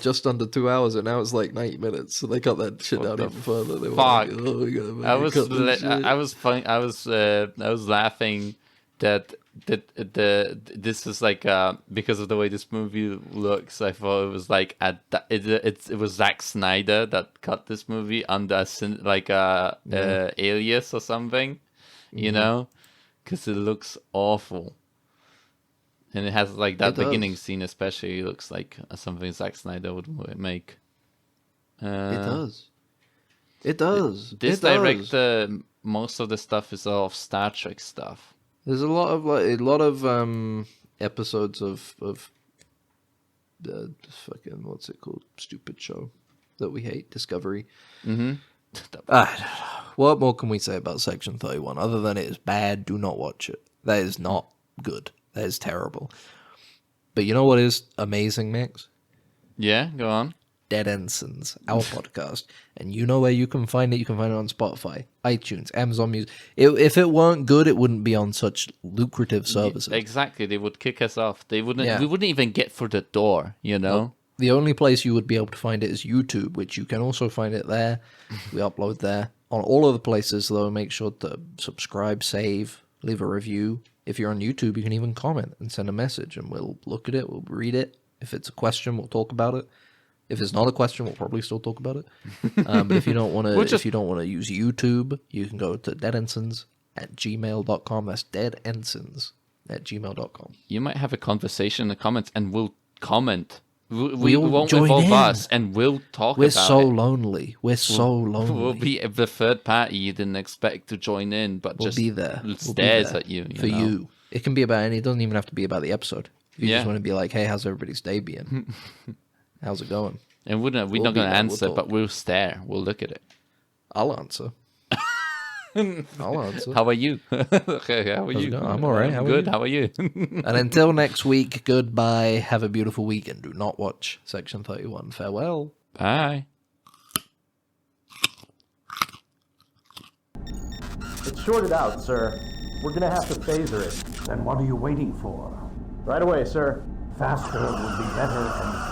just under 2 hours, and now it's like 90 minutes. So they cut that shit down even further. They were
fuck?
like, oh, we gotta
I was
cut this shit.
I was laughing that this is like because of the way this movie looks. I thought it was like it was Zack Snyder that cut this under Alias or something, you know, because it looks awful, and it has like that beginning scene especially looks like something Zack Snyder would make.
It does.
This director, most of the stuff is all Star Trek stuff.
There's a lot of episodes of the fucking, what's it called, stupid show that we hate, Discovery. Mm-hmm. What more can we say about Section 31 other than it is bad? Do not watch it. That is not good. That is terrible. But you know what is amazing, Max?
Yeah, go on.
Dead Ensigns, our podcast. And you know where you can find it? You can find it on Spotify, iTunes, Amazon Music. If it weren't good, it wouldn't be on such lucrative services.
Exactly. They would kick us off. We wouldn't even get through the door, you know?
Well, the only place you would be able to find it is YouTube, which you can also find it there. We upload there. On all of the places, though, make sure to subscribe, save, leave a review. If you're on YouTube, you can even comment and send a message, and we'll look at it, we'll read it. If it's a question, we'll talk about it. If it's not a question, we'll probably still talk about it. But if you don't want to, use YouTube, you can go to deadensigns@gmail.com. That's deadensigns@gmail.com.
You might have a conversation in the comments, and we'll comment. We won't
join
involve
in.
us, and we'll talk
We're
about
so
it.
lonely. We're so lonely.
We'll be the third party you didn't expect to join in, but
We'll
just
be there.
stares at you.
For
know?
you. It can be about it doesn't even have to be about the episode. If you
Yeah.
just want to be like, hey, how's everybody's day been? How's it going?
And we're not
be
going to
there, we'll
answer,
talk.
but we'll stare. We'll look at it.
I'll answer. I'll answer.
How are you? Okay, how are you?
going? I'm all right. How are
Good.
you?
How are you?
And until next week, goodbye. Have a beautiful week and do not watch Section 31. Farewell.
Bye.
It's shorted out, sir. We're gonna have to phaser it.
Then what are you waiting for?
Right away, sir.
Faster would be better, Ensign.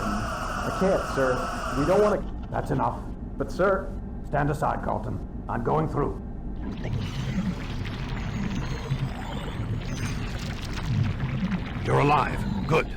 I can't, sir. We don't want to...
That's enough.
But, sir...
Stand aside, Carlton. I'm going through. You're alive. Good.